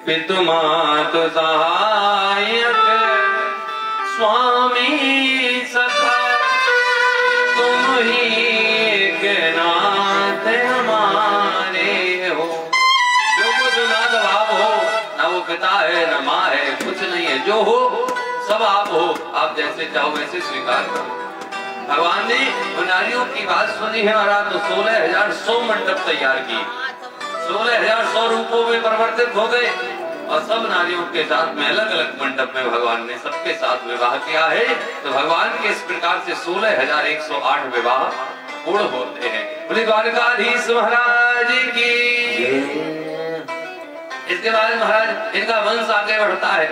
पितुमातु सहायक स्वामी सखा तुम ही के नाथ हमारे हो। जो कुछ नाथ भाव हो, ना वो पिता है न माँ है, कुछ नहीं है, जो हो सब आप हो, आप जैसे चाहो वैसे स्वीकार करो। भगवान ने नारियों की बात सुनी है महाराज, तो 16,100 मंडप तैयार किए, 16,100 रूपों में परिवर्तित हो गए और सब नारियों के साथ में अलग अलग मंडप में भगवान ने सबके साथ विवाह किया है। तो भगवान के इस प्रकार से 16,108 विवाह पूर्ण होते हैं। बोले द्वारकाधीश महाराज की। इसके बाद महाराज इनका वंश आगे बढ़ता है।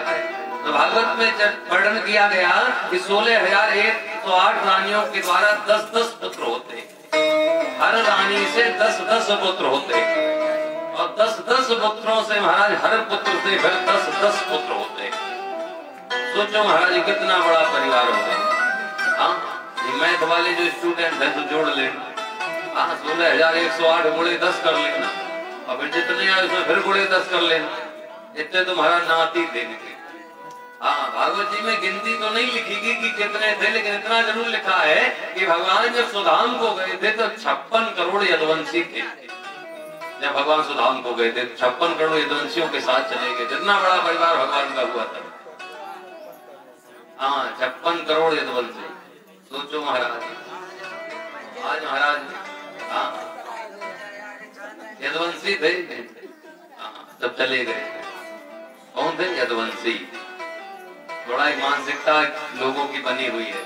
तो भागवत में वर्णन किया गया कि 16,108 रानियों के द्वारा 10-10 पुत्र होते, हर रानी से 10-10 पुत्र होते और 10-10 पुत्रों से महाराज हर पुत्र से फिर 10-10 पुत्र होते। सोचो महाराज कितना बड़ा परिवार होगा। हाँ, ये मैथ वाले जो स्टूडेंट है तो जोड़ लेना। हाँ, 16,108 गुणे 10 कर लेना और फिर जितने आए उसमें फिर गुणे 10 कर लेना। इतने तो महाराज नाती देंगे। हाँ, भागवत जी में गिनती तो नहीं लिखी कि कितने थे, लेकिन इतना जरूर लिखा है कि भगवान जब सुधाम को गए थे तो 56 करोड़ यदुवंशी थे। जब भगवान सुधाम को गए थे 56 करोड़ यदुवंशियों के साथ चले गए। जितना बड़ा परिवार भगवान का हुआ था। हाँ, 56 करोड़ यदुवंशी। सोचो महाराज, आज महाराज यदुवंशी थे, तब चले गए। कौन थे? यदुवंशी। बड़ा एक मानसिकता लोगों की बनी हुई है।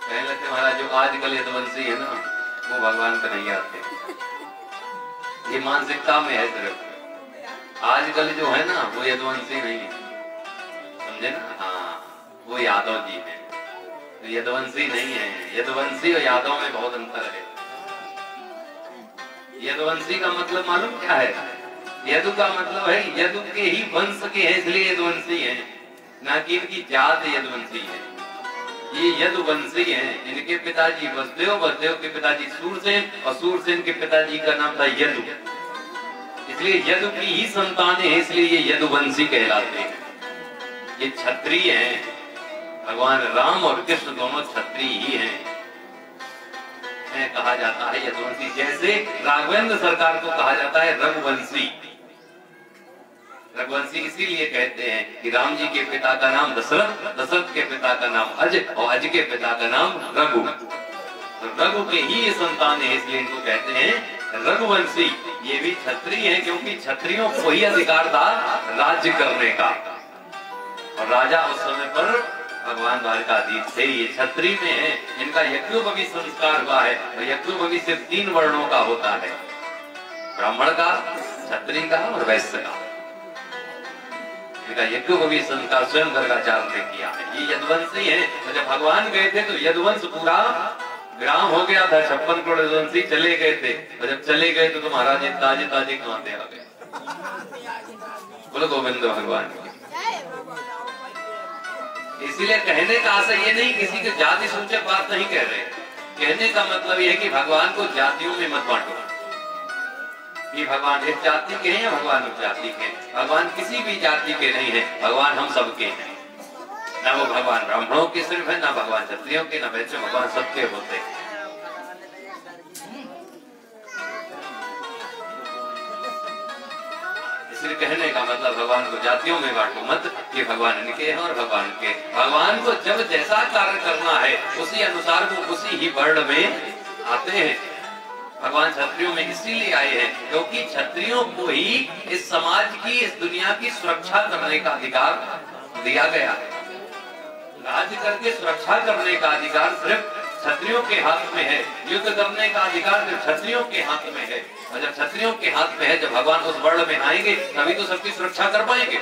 कहने लगते महाराज जो आजकल यदुवंशी है ना, वो भगवान का नहीं आते। ये मानसिकता में है सिर्फ। आजकल जो है ना वो यदुवंशी नहीं है, समझे ना? हाँ, वो यादव जी है, तो यदुवंशी नहीं है। यदुवंशी और यादव में बहुत अंतर है। यदुवंशी का मतलब मालूम क्या है? यदु का मतलब है यदु के ही वंश के हैं, इसलिए यदुवंशी है, ना कि इनकी जात यदुवंशी है। ये यदुवंशी हैं। इनके पिताजी वसुदेव, वसुदेव के पिताजी सूरसेन और सूरसेन के पिताजी का नाम था यदु, इसलिए यदु की ही संतान है, इसलिए ये यदुवंशी कहलाते हैं। ये क्षत्रिय हैं। भगवान राम और कृष्ण दोनों क्षत्रिय ही हैं। कहा जाता है यदुवंशी, जैसे राघवेंद्र सरकार को कहा जाता है रघुवंशी। रघुवंशी इसीलिए कहते हैं कि राम जी के पिता का नाम दशरथ, दशरथ के पिता का नाम अज और अज के पिता का नाम रघु, रघु के ही ये संतान है, इसलिए इनको कहते हैं रघुवंशी। ये भी क्षत्रिय है, क्योंकि क्षत्रियों को ही अधिकार था राज्य करने का, और राजा उस समय पर भगवान द्वारकाधीश थे। ये क्षत्रिय में है, इनका यज्ञोपवीत संस्कार हुआ है, और यज्ञोपवीत सिर्फ 3 वर्णों का होता है, ब्राह्मण का, क्षत्रिय का और वैश्य का। इनका यज्ञोपवीत संस्कार स्वयं गर्गाचार्य ने किया है। ये यदुवंशी है। तो जब भगवान गए थे तो यदुवंश पूरा ग्राम हो गया था, 56 करोड़ यदुवंशी चले गए थे, और जब चले गए तो महाराज ताजे ताजे कांटे आ गए। बोलो गोविंद भगवान। इसीलिए कहने का आशय ये नहीं, किसी के जाति सूचक बात नहीं कह रहे। कहने का मतलब ये है कि भगवान को जातियों में मत बांटो कि भगवान एक जाति के हैं या भगवान उस जाति के। भगवान किसी भी जाति के नहीं है, भगवान हम सबके हैं। ना वो भगवान ब्राह्मणों के सिर्फ है, ना भगवान क्षत्रियों के, ना वैश्य, भगवान सबके होते हैं। इसलिए कहने का मतलब भगवान को जातियों में बांटो मत कि भगवान इनके हैं और भगवान के। भगवान को जब जैसा कार्य करना है उसी अनुसार वो उसी ही वर्ण में आते हैं। भगवान क्षत्रियों में इसीलिए आए हैं क्योंकि क्षत्रियों को ही इस समाज की, इस दुनिया की सुरक्षा करने का अधिकार दिया गया है। राज्य करके सुरक्षा करने का अधिकार सिर्फ क्षत्रियों के हाथ में है, युद्ध करने का अधिकार सिर्फ क्षत्रियों के हाथ में है। और जब क्षत्रियों के हाथ में है, जब भगवान उस वर्ण में आएंगे तभी तो सबकी सुरक्षा कर पाएंगे।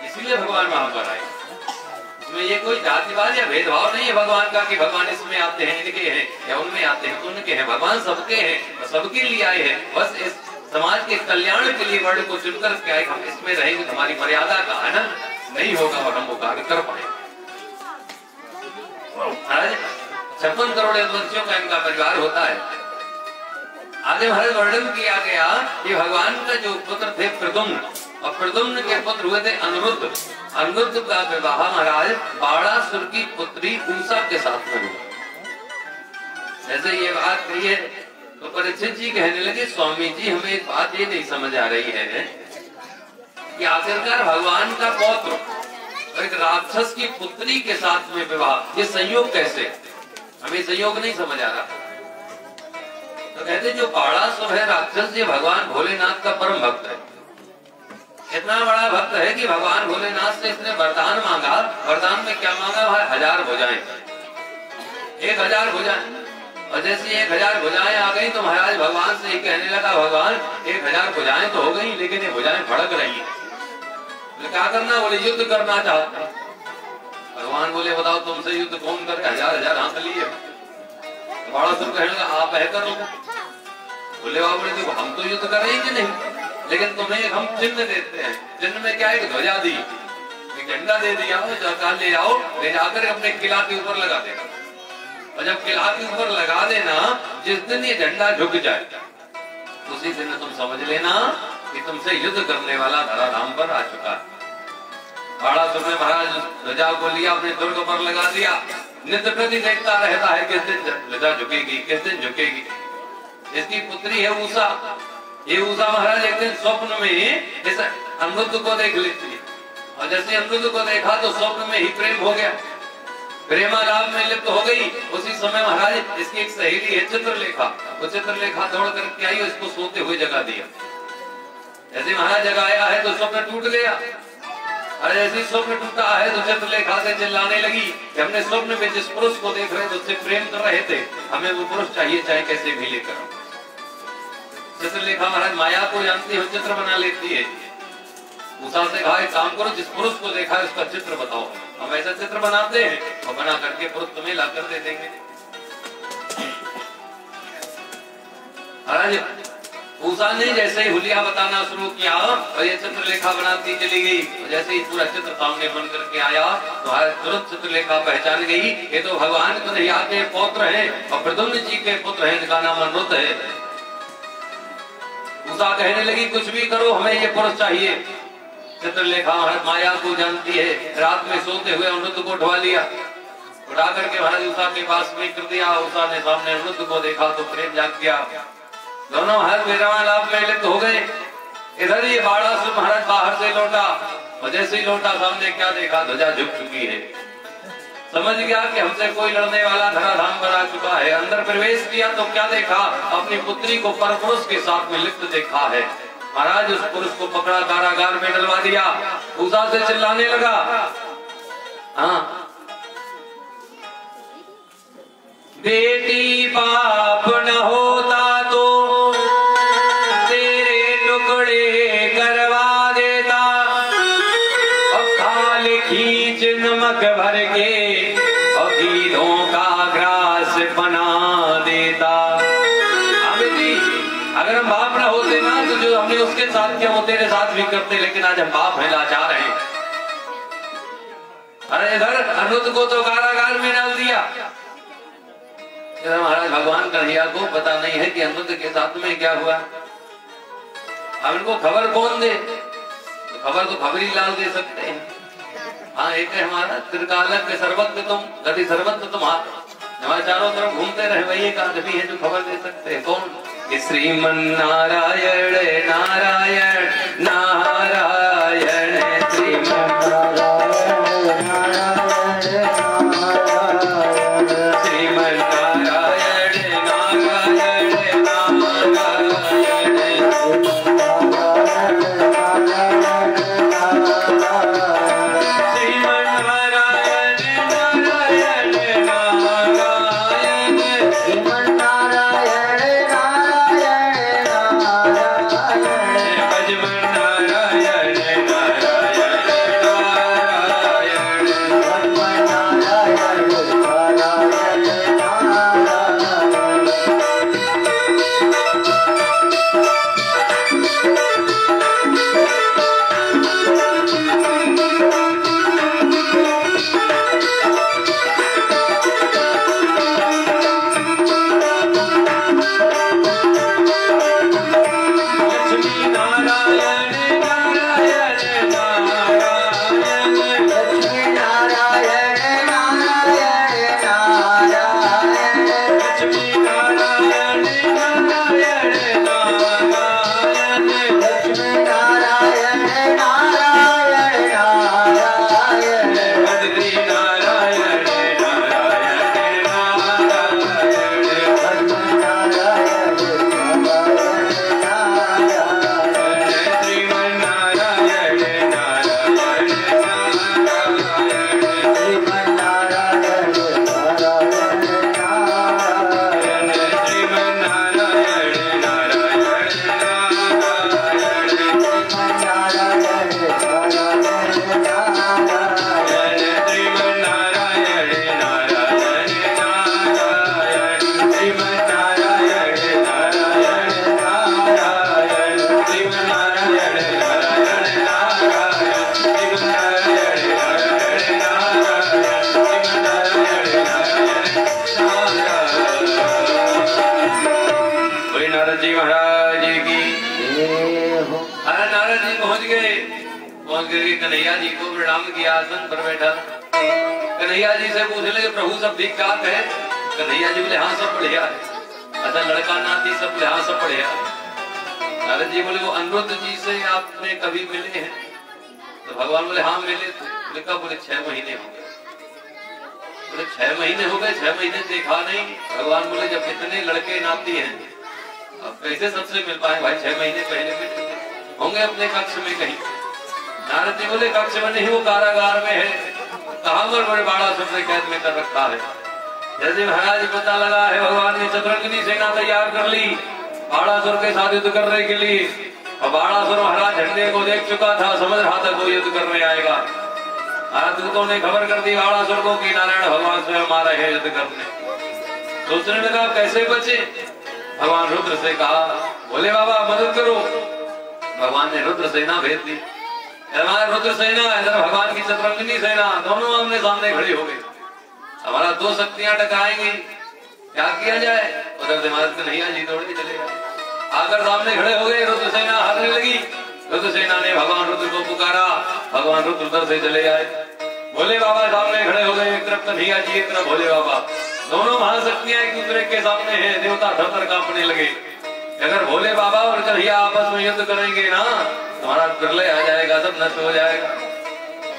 इसीलिए भगवान वहां पर आए। इसमें ये कोई जातिवाद या भेदभाव नहीं है भगवान का कि भगवान इसमें आते हैं, इनके हैं, या उनमें आते हैं, उनके हैं। भगवान सबके हैं, सबके लिए आए हैं। बस इस समाज के कल्याण के लिए वर्ण को चुनकर के आए। हम इसमें रहेंगे तो हमारी मर्यादा का हनन नहीं होगा और हम वो कार्य कर पाएंगे। 56 करोड़ यदुवंशियों का इनका परिवार होता है। आगे महाराज वर्णन किया गया कि भगवान का जो पुत्र थे प्रद्युम्न, और प्रद्युम्न के पुत्र हुए थे अनिरुद्ध। अनिरुद्ध का विवाह महाराज बाणासुर की पुत्री उषा के साथ में हुआ। जैसे ये बात कही है तो परीक्षित जी कहने लगे, स्वामी जी हमें एक बात ये नहीं समझ आ रही है कि आखिरकार भगवान का पौत्र और एक राक्षस की पुत्री के साथ में विवाह, ये संयोग कैसे? हमें संयोग नहीं समझ आ रहा। तो कहते जो बाणासुर है राक्षस, ये भगवान भोलेनाथ का परम भक्त है। इतना बड़ा भक्त है कि भगवान भोलेनाथ से इसने वरदान मांगा। वरदान में क्या मांगा भाई? 1000 भुजाएं, 1000 भुजाएं। और जैसे 1000 भुजाएं आ गई तो महाराज भगवान से कहने लगा, भगवान 1000 भुजाएं तो हो गई, लेकिन ये भुजाएं फड़क रही है, क्या करना? बोले युद्ध करना चाहते हैं। भगवान बोले बताओ तुमसे युद्ध कौन करे? 1000 हाथ लिए। बाणासुर कहने लगा आप है करो। बोले बाबा देखो हम तो युद्ध करेंगे नहीं, लेकिन तुम्हें हम चिन्ह देते हैं। चिन्ह में क्या है? ध्वजा दी, एक झंडा दे दिया, ले जाओ, ले जाकर अपने किला के ऊपर लगा देना। और जब किला के ऊपर लगा देना, जिस दिन ये झंडा झुक जाए उसी दिन तुम समझ लेना कि तुमसे युद्ध करने वाला धराधाम पर आ चुका है। बाणासुर ने महाराज ध्वजा को लिया, अपने दुर्ग पर लगा दिया। नित्य प्रति देखता रहता है किस दिन ध्वजा झुकेगी, किस दिन झुकेगी। इसकी पुत्री है उषा। ये उषा महाराज एक दिन स्वप्न में इस अनिरुद्ध को देख लेती है, और जैसे अनिरुद्ध को देखा तो स्वप्न में ही प्रेम हो गया, प्रेमालाप में लिप्त हो गई। उसी समय महाराज इसकी एक सहेली है चित्रलेखा, वो चित्रलेखा दौड़ करके आई और इसको सोते हुए जगा दिया। जैसे महाराज जगाया है तो स्वप्न टूट गया। और जैसे स्वप्न टूटा है तो चित्रलेखा से चिल्लाने लगी कि हमने स्वप्न में जिस पुरुष को देख रहे थे उससे प्रेम कर रहे थे, हमें वो पुरुष चाहिए, चाहे कैसे भी लेकर। चित्रलेखा महाराज माया को जानती है, चित्र बना लेती है। उषा से कहा एक काम करो, जिस पुरुष को देखा है उसका चित्र बताओ। हम ऐसा चित्र बनाते हैं और बना करके पुरुष तुम्हें ला कर दे देंगे। महाराज उषा ने जैसे ही हुलिया बताना शुरू किया और ये चित्रलेखा बनाती चली गई, जैसे ही पूरा चित्र सामने बन करके आया तो तुरंत चित्रलेखा पहचान गई ये तो भगवान कन्हैया के पौत्र हैं और प्रद्युम्न जी के पुत्र हैं, इनका नाम अनिरुद्ध है। उषा कहने लगी कुछ भी करो हमें ये पुरुष चाहिए। चित्रलेखा माया को जानती है, रात में सोते हुए अनिरुद्ध को उठवा लिया, उठा करके महाराज उषा के पास में कर दिया। उषा ने सामने अनिरुद्ध को देखा तो प्रेम जाग गया, दोनों हर विरामालाप में लिप्त हो गए। इधर ये बाणासुर महाराज बाहर से लौटा और जैसे ही लौटा सामने क्या देखा, ध्वजा झुक चुकी है। समझ गया कि हमसे कोई लड़ने वाला धराधाम पर आ चुका है। अंदर प्रवेश किया तो क्या देखा, अपनी पुत्री को परपुरुष के साथ में लिप्त देखा है। महाराज उस पुरुष को पकड़ा, कारागार में डलवा दिया। उषा से चिल्लाने लगा, हाँ बेटी पाप न होता तो तेरे टुकड़े करवा देता और खाल खींच नमक भर के और गीलों का ग्रास बना देता। अमिती अगर हम बाप न होते ना तो जो हमने उसके साथ किया वो तेरे साथ भी करते, लेकिन आज हम बाप हैं, लाचार हैं। अरे इधर अनिरुद्ध को तो कारागार में डाल दिया। महाराज भगवान कन्हैया को पता नहीं है कि अनिरुद्ध के साथ में क्या हुआ। अब इनको खबर कौन दे, तो खबर तो खबरी लाल दे सकते हैं। हाँ एक है हमारा त्रिकालक के सर्वज्ञ तुम, गति सर्वज्ञ तुम, हमारे चारों तरफ घूमते रहे वही एक आदमी है जो खबर दे सकते हैं। कौन? श्रीमन नारायण नारायण नारायण श्रीमन कन्हैया जी को प्रणाम किया, आसन पर बैठा। कन्हैया जी से पूछ लगे प्रभु सब ठीक ठाक है? कन्हैया जी बोले हाँ सब बढ़िया है। अच्छा लड़का नाती सब बोले हाँ सब बढ़िया है। नारद जी बोले वो अनिरुद्ध जी से आपने कभी मिले हैं? तो भगवान बोले हाँ मिले थे। बोले कब? बोले 6 महीने हो गए। बोले 6 महीने हो गए, 6 महीने देखा नहीं। भगवान बोले जब इतने लड़के नाती हैं अब कैसे सबसे मिल पाए भाई? 6 महीने पहले मिले होंगे अपने कक्ष में कहीं। नारद जी बोले कक्ष में नहीं, वो कारागार में है। कहाँ पर बड़े बाणासुर ने कैद में कर रखा है। जैसे महाराज पता लगा है भगवान ने चतुरंगिनी सेना तैयार कर ली बाणासुर के साथ युद्ध करने के लिए। और बाणासुर महाराज झंडे को देख चुका था, समझ रहा था कोई युद्ध करने आएगा। दूतों ने खबर कर दी बाणासुर को कि नारायण भगवान स्वयं आ रहे हैं युद्ध करने। सोचने लगा कैसे बचे। भगवान रुद्र से कहा, भोले बाबा मदद करो। भगवान ने रुद्र सेना भेज दी। हमारा रुद्र सेना इधर भगवान की चतुरंगिनी सेना, दोनों आमने सामने खड़ी हो गई। हमारा दो शक्तियां टकराएंगी, क्या किया जाए? उधर दिमाग में नहीं आजी, दौड़ के चले गए। आकर सामने खड़े हो गए, रुद्र सेना हारने लगी। रुद्र सेना ने भगवान रुद्र को पुकारा, भगवान रुद्र उधर से चले आए। भोले बाबा सामने खड़े हो गए, एक तरफ कन्हैया जी, एक तरफ भोले बाबा। दोनों महाशक्तियां एक दूसरे के सामने हैं। देवता थर-थर कांपने लगे। अगर भोले बाबा और कन्हैया आपस में युद्ध करेंगे ना, तुम्हारा प्रलय आ जाएगा, सब नष्ट हो जाएगा।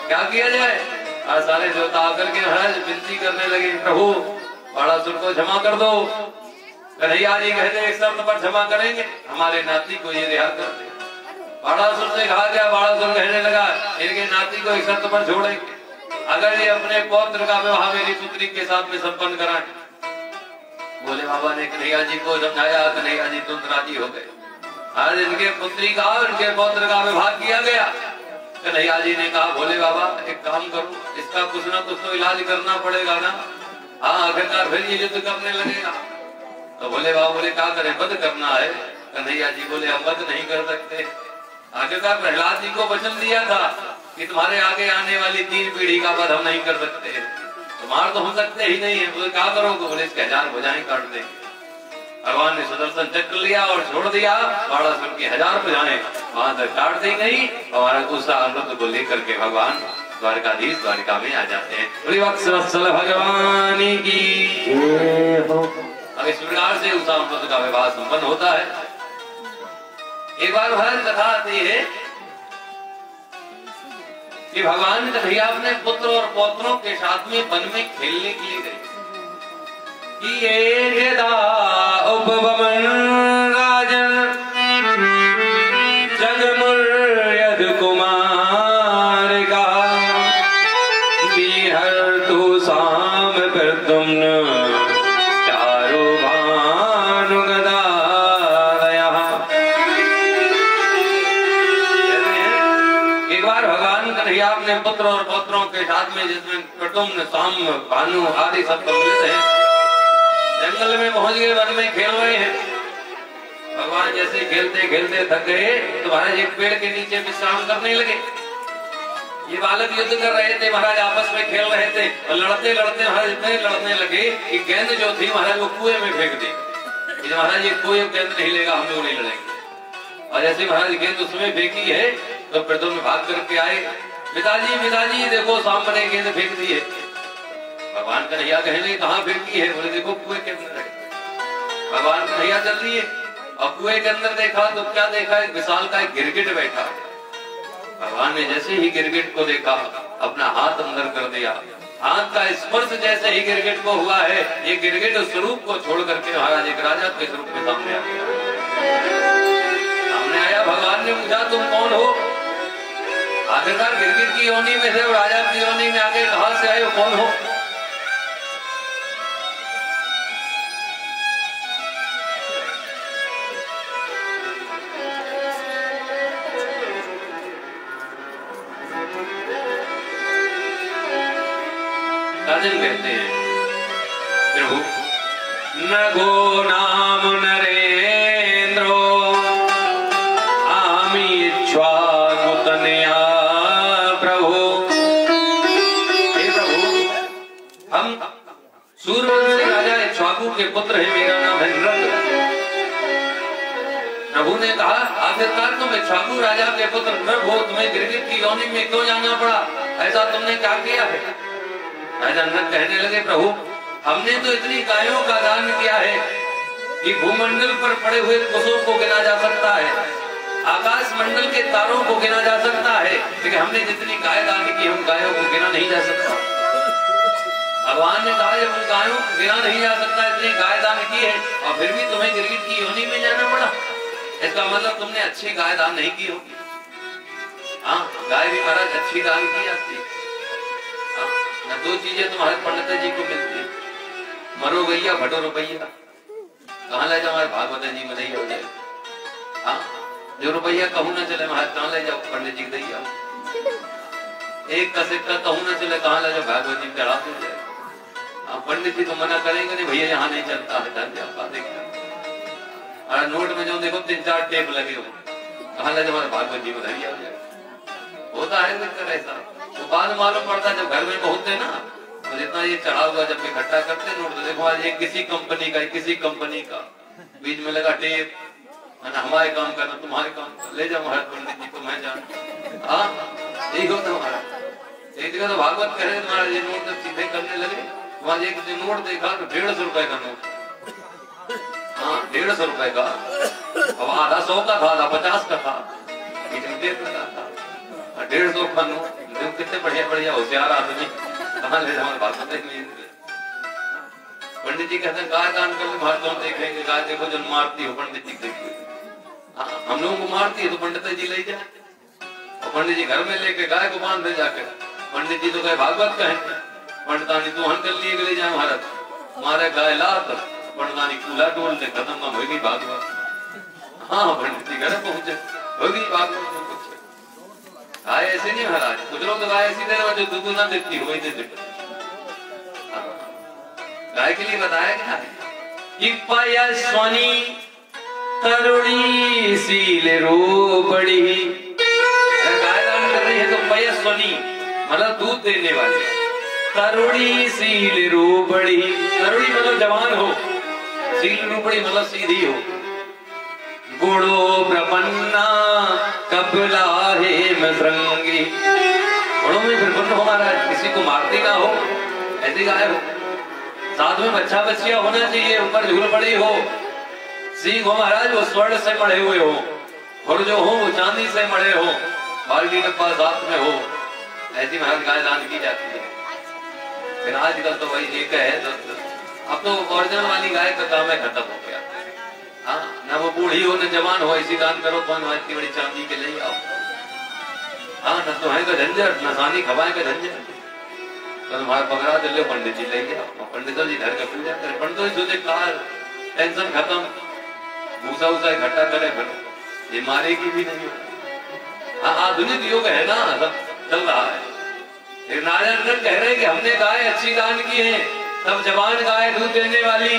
क्या किया जाए? आज सारे देवता आकर के महाराज विनती करने लगे, प्रभु बाणासुर को क्षमा कर दो। कन्हैया जी कहते एक शर्त पर क्षमा करेंगे, हमारे नाती को ये रिहा कर दे। बाणासुर से कहा गया, बाणासुर कहने लगा इनके नाती को एक शर्त पर छोड़ेंगे, अगर ये अपने पौत्र का विवाह मेरी पुत्री के साथ में संपन्न कराएं। भोले बाबा ने कन्हैया जी को समझाया, कन्हैया जी तुरंत राजी हो गए। आज इनके पुत्री का और इनके पौत्र का विवाह किया गया। कन्हैया जी ने कहा, भोले बाबा एक काम करो, इसका कुछ ना कुछ तो इलाज करना पड़ेगा ना। हाँ, आखिरकार फिर ये युद्ध करने लगेगा। तो भोले बाबा बोले क्या करें, वध करना है। कन्हैया जी बोले हम वध नहीं कर सकते। आखिरकार प्रहलाद जी को वचन दिया था कि तुम्हारे आगे आने वाली 3 पीढ़ी का वध हम नहीं कर सकते, तुम्हारा तो हो सकते ही नहीं है। बोले क्या करोगे? बोले इसके 1000 भुजाएं काट देंगे। भगवान ने सुदर्शन चक्र लिया और छोड़ दिया, बाणासुर की 1000 भुजाएं वहां तक काट दी गई। हमारा गुस्सा अमृत को लेकर के भगवान द्वारकाधीश द्वारिका में आ जाते हैं। वत्सल भगवान की अब इस प्रकार से उस अमृत का विवाह संपन्न होता है। एक बार महाराज कथा आती है कि भगवान कन्हैया अपने पुत्र और पौत्रों के साथ में वन में खेलने के लिए गए। ये उपवन राजन जगमुर्यद कुमार का बिहर तू साम पर तुमने चारों भानु गदा दया। एक बार भगवान कन्हैया अपने पुत्र और पौत्रों के साथ में, जिसमें कुटुम्ब साम भानु आदि सब सम्मिलित हैं, जंगल में पहुंच गए, वन में खेल रहे हैं। भगवान जैसे खेलते खेलते थक गए तो महाराज एक पेड़ के नीचे विश्राम करने लगे। ये बालक युद्ध कर रहे थे, महाराज आपस में खेल रहे थे और लड़ते लड़ते महाराज इतने लड़ने लगे कि गेंद जो थी महाराज वो कुएं में फेंक दी। महाराज ये कुएं गेंद नहीं लेगा, हम लोग नहीं लड़ेंगे। और जैसे महाराज गेंद उसमें फेंकी है तो फिर दोनों भाग करके आए, पिताजी देखो सामने गेंद फेंक दी है। भगवान कन्हैया कहने कहाँ फेंकी है? बोले देखो कुएं के अंदर है। भगवान कन्हैया चल रही है और कुएं के अंदर देखा तो क्या देखा? एक विशाल का एक गिरगिट बैठा है। भगवान ने जैसे ही गिरगिट को देखा अपना हाथ अंदर कर दिया। हाथ का स्पर्श जैसे ही गिरगिट को हुआ है, ये गिरगिट उस स्वरूप को छोड़ करके महाराज एक राजा के स्वरूप में सामने आ गया। सामने आया, भगवान ने पूछा तुम कौन हो? आखिरकार गिरगिट की योनि में से राजा की योनि में आके कहां से आए हो, कौन हो? राजन कहते हैं प्रभु नगो नाम नरेंद्रो आमी इच्छ्वाकुतनया प्रभु। हे प्रभु, हम सूर्यवंशी राजा इक्ष्वाकु के पुत्र हैं, मेरा नाम है नृप। प्रभु ने कहा आखिरकार तुम इक्ष्वाकु राजा के पुत्र नृप हो, तुम्हें गिरगिट की योनि में क्यों जाना पड़ा? ऐसा तुमने क्या किया है? राजा नृप कहने लगे प्रभु, हमने तो इतनी गायों का दान किया है कि भूमंडल पर पड़े हुए कुसों को गिना जा सकता है, आकाश मंडल के तारों को गिना जा सकता है, लेकिन हमने जितनी गाय दान की उन गायों को गिना नहीं जा सकता। भगवान ने कहा जब उन गायों को गिना नहीं जा सकता, इतनी गाय दान की है और फिर भी तुम्हें गिरगिट की योनि में जाना पड़ा, इसका मतलब तुमने अच्छी गाय दान नहीं की होगी। हाँ, गाय भी महाराज अच्छी दान की जाती है। न दो चीजें तुम्हारे पंडित जी को मिलती है, मरो गैया भटो रुपया। कहाँ ले जाओ हमारे भागवत जी में नहीं हो जाए। हाँ, जो रुपया कहूँ न चले महाराज कहाँ ले जाओ, पंडित जी दैया। एक का सिक्का कहूँ न चले कहाँ ले जाओ, भागवत जी चढ़ा दे जाए। पंडित जी तो मना करेंगे नहीं, भैया यहाँ नहीं चलता है, महाराज नोट में जो देखो 3-4 टेप लगे हो, कहा लगे हमारे भागवत जी बधाई हो जाए। होता है मिलकर ऐसा, तो बाद मालूम पड़ता जब घर में पहुंचते ना, तो जितना ये चढ़ा हुआ जब इकट्ठा करते नोट, तो देखो आज एक किसी कंपनी का बीच में लगा टेप, हमारे काम करना तुम्हारे काम, ले जाओ महाराज पंडित जी को मैं जान। हाँ यही होता महाराज। एक जगह तो भागवत कह रहे महाराज ये नोट जब सीधे करने लगे, वहां एक नोट देखा तो 150 रुपए का नोट। हाँ 150 रुपए का, अब आधा 100 का था, आधा 50 का था, 150 का नोट। कितने बढ़िया होशियार आदमी, कहाँ ले जाओ भागवत देखने। पंडित जी कहते हैं गाय दान कर ले, भागवत देखेंगे। गाय देखो जब मारती हो पंडित जी देखो, हम लोगों को मारती है तो पंडित जी ले जाए, और पंडित जी घर में लेके गाय को बांध दे जाकर। पंडित जी तो कहे भागवत कहेंगे, पंडितानी तो हन कर लिए ले जाए महाराज, हमारे गाय लात पंडितानी कूला टोल से खत्म हो गई भागवत। हाँ पंडित जी घर पहुंचे, होगी भागवत। गाय ऐसे नहीं महाराज, कुछ लोग तो गाय ऐसी देना जो दूध ना देती हो, गाय के लिए बताया गया है कि पयस्वनी तरुणी सील रूपड़ी। गाय दान कर रही है तो पयस्वनी मतलब दूध देने वाली, तरुणी सील रूपड़ी, तरुणी मतलब जवान हो, सील रूपड़ी मतलब सीधी हो। गुणो प्रपन्ना कपिला हेम श्रृंगी, गुणों में प्रपन्न हो महाराज, किसी को मारती ना हो, ऐसी गाय हो। साथ में बच्चा बच्चिया होना चाहिए, ऊपर झूल पड़ी हो, सींग हो महाराज वो स्वर्ण से मढ़े हुए हो, और जो हो वो चांदी से मढ़े हो, बाल्टी डब्बा साथ में हो, ऐसी महाराज गाय दान की जाती है। फिर आजकल तो वही एक है, अब तो ओरिजिनल वाली गाय का काम है खत्म हो गया। हाँ न वो बूढ़ी हो न जवान हो, ऐसी दान करो कौन इतनी बड़ी चांदी के ले आओ। हाँ न तो है का झंझट, न सानी खवाए का झंझट, तो तुम्हारा पकड़ा कर लो पंडित जी ले गया, पंडित जी घर का पूजा करे, पंडित जी कार टेंशन खत्म, भूसा उसा इकट्ठा करे, फिर ये मारेगी भी नहीं। हाँ आधुनिक युग है ना, सब चल रहा है। नारायण कह रहे हैं कि हमने गाय अच्छी दान की है, तब जवान गाय दूध देने वाली।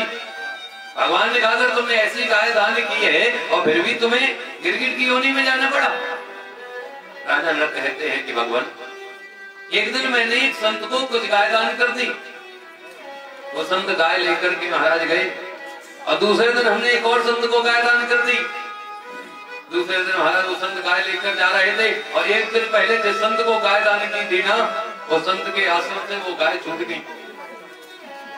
भगवान ने कहा अगर तुमने ऐसी गाय दान की है और फिर भी तुम्हें गिरगिट की योनि में जाना पड़ा। राजा नर कहते हैं कि भगवान एक दिन मैंने एक संत को कुछ गाय दान कर दी, वो संत गाय लेकर के महाराज गए, और दूसरे दिन हमने एक और संत को गाय दान कर दी। दूसरे दिन महाराज वो संत गाय लेकर जा रहे थे, और एक दिन पहले जिस संत को गाय दान की थी ना, वो संत के आश्रम से वो गाय छूट गई।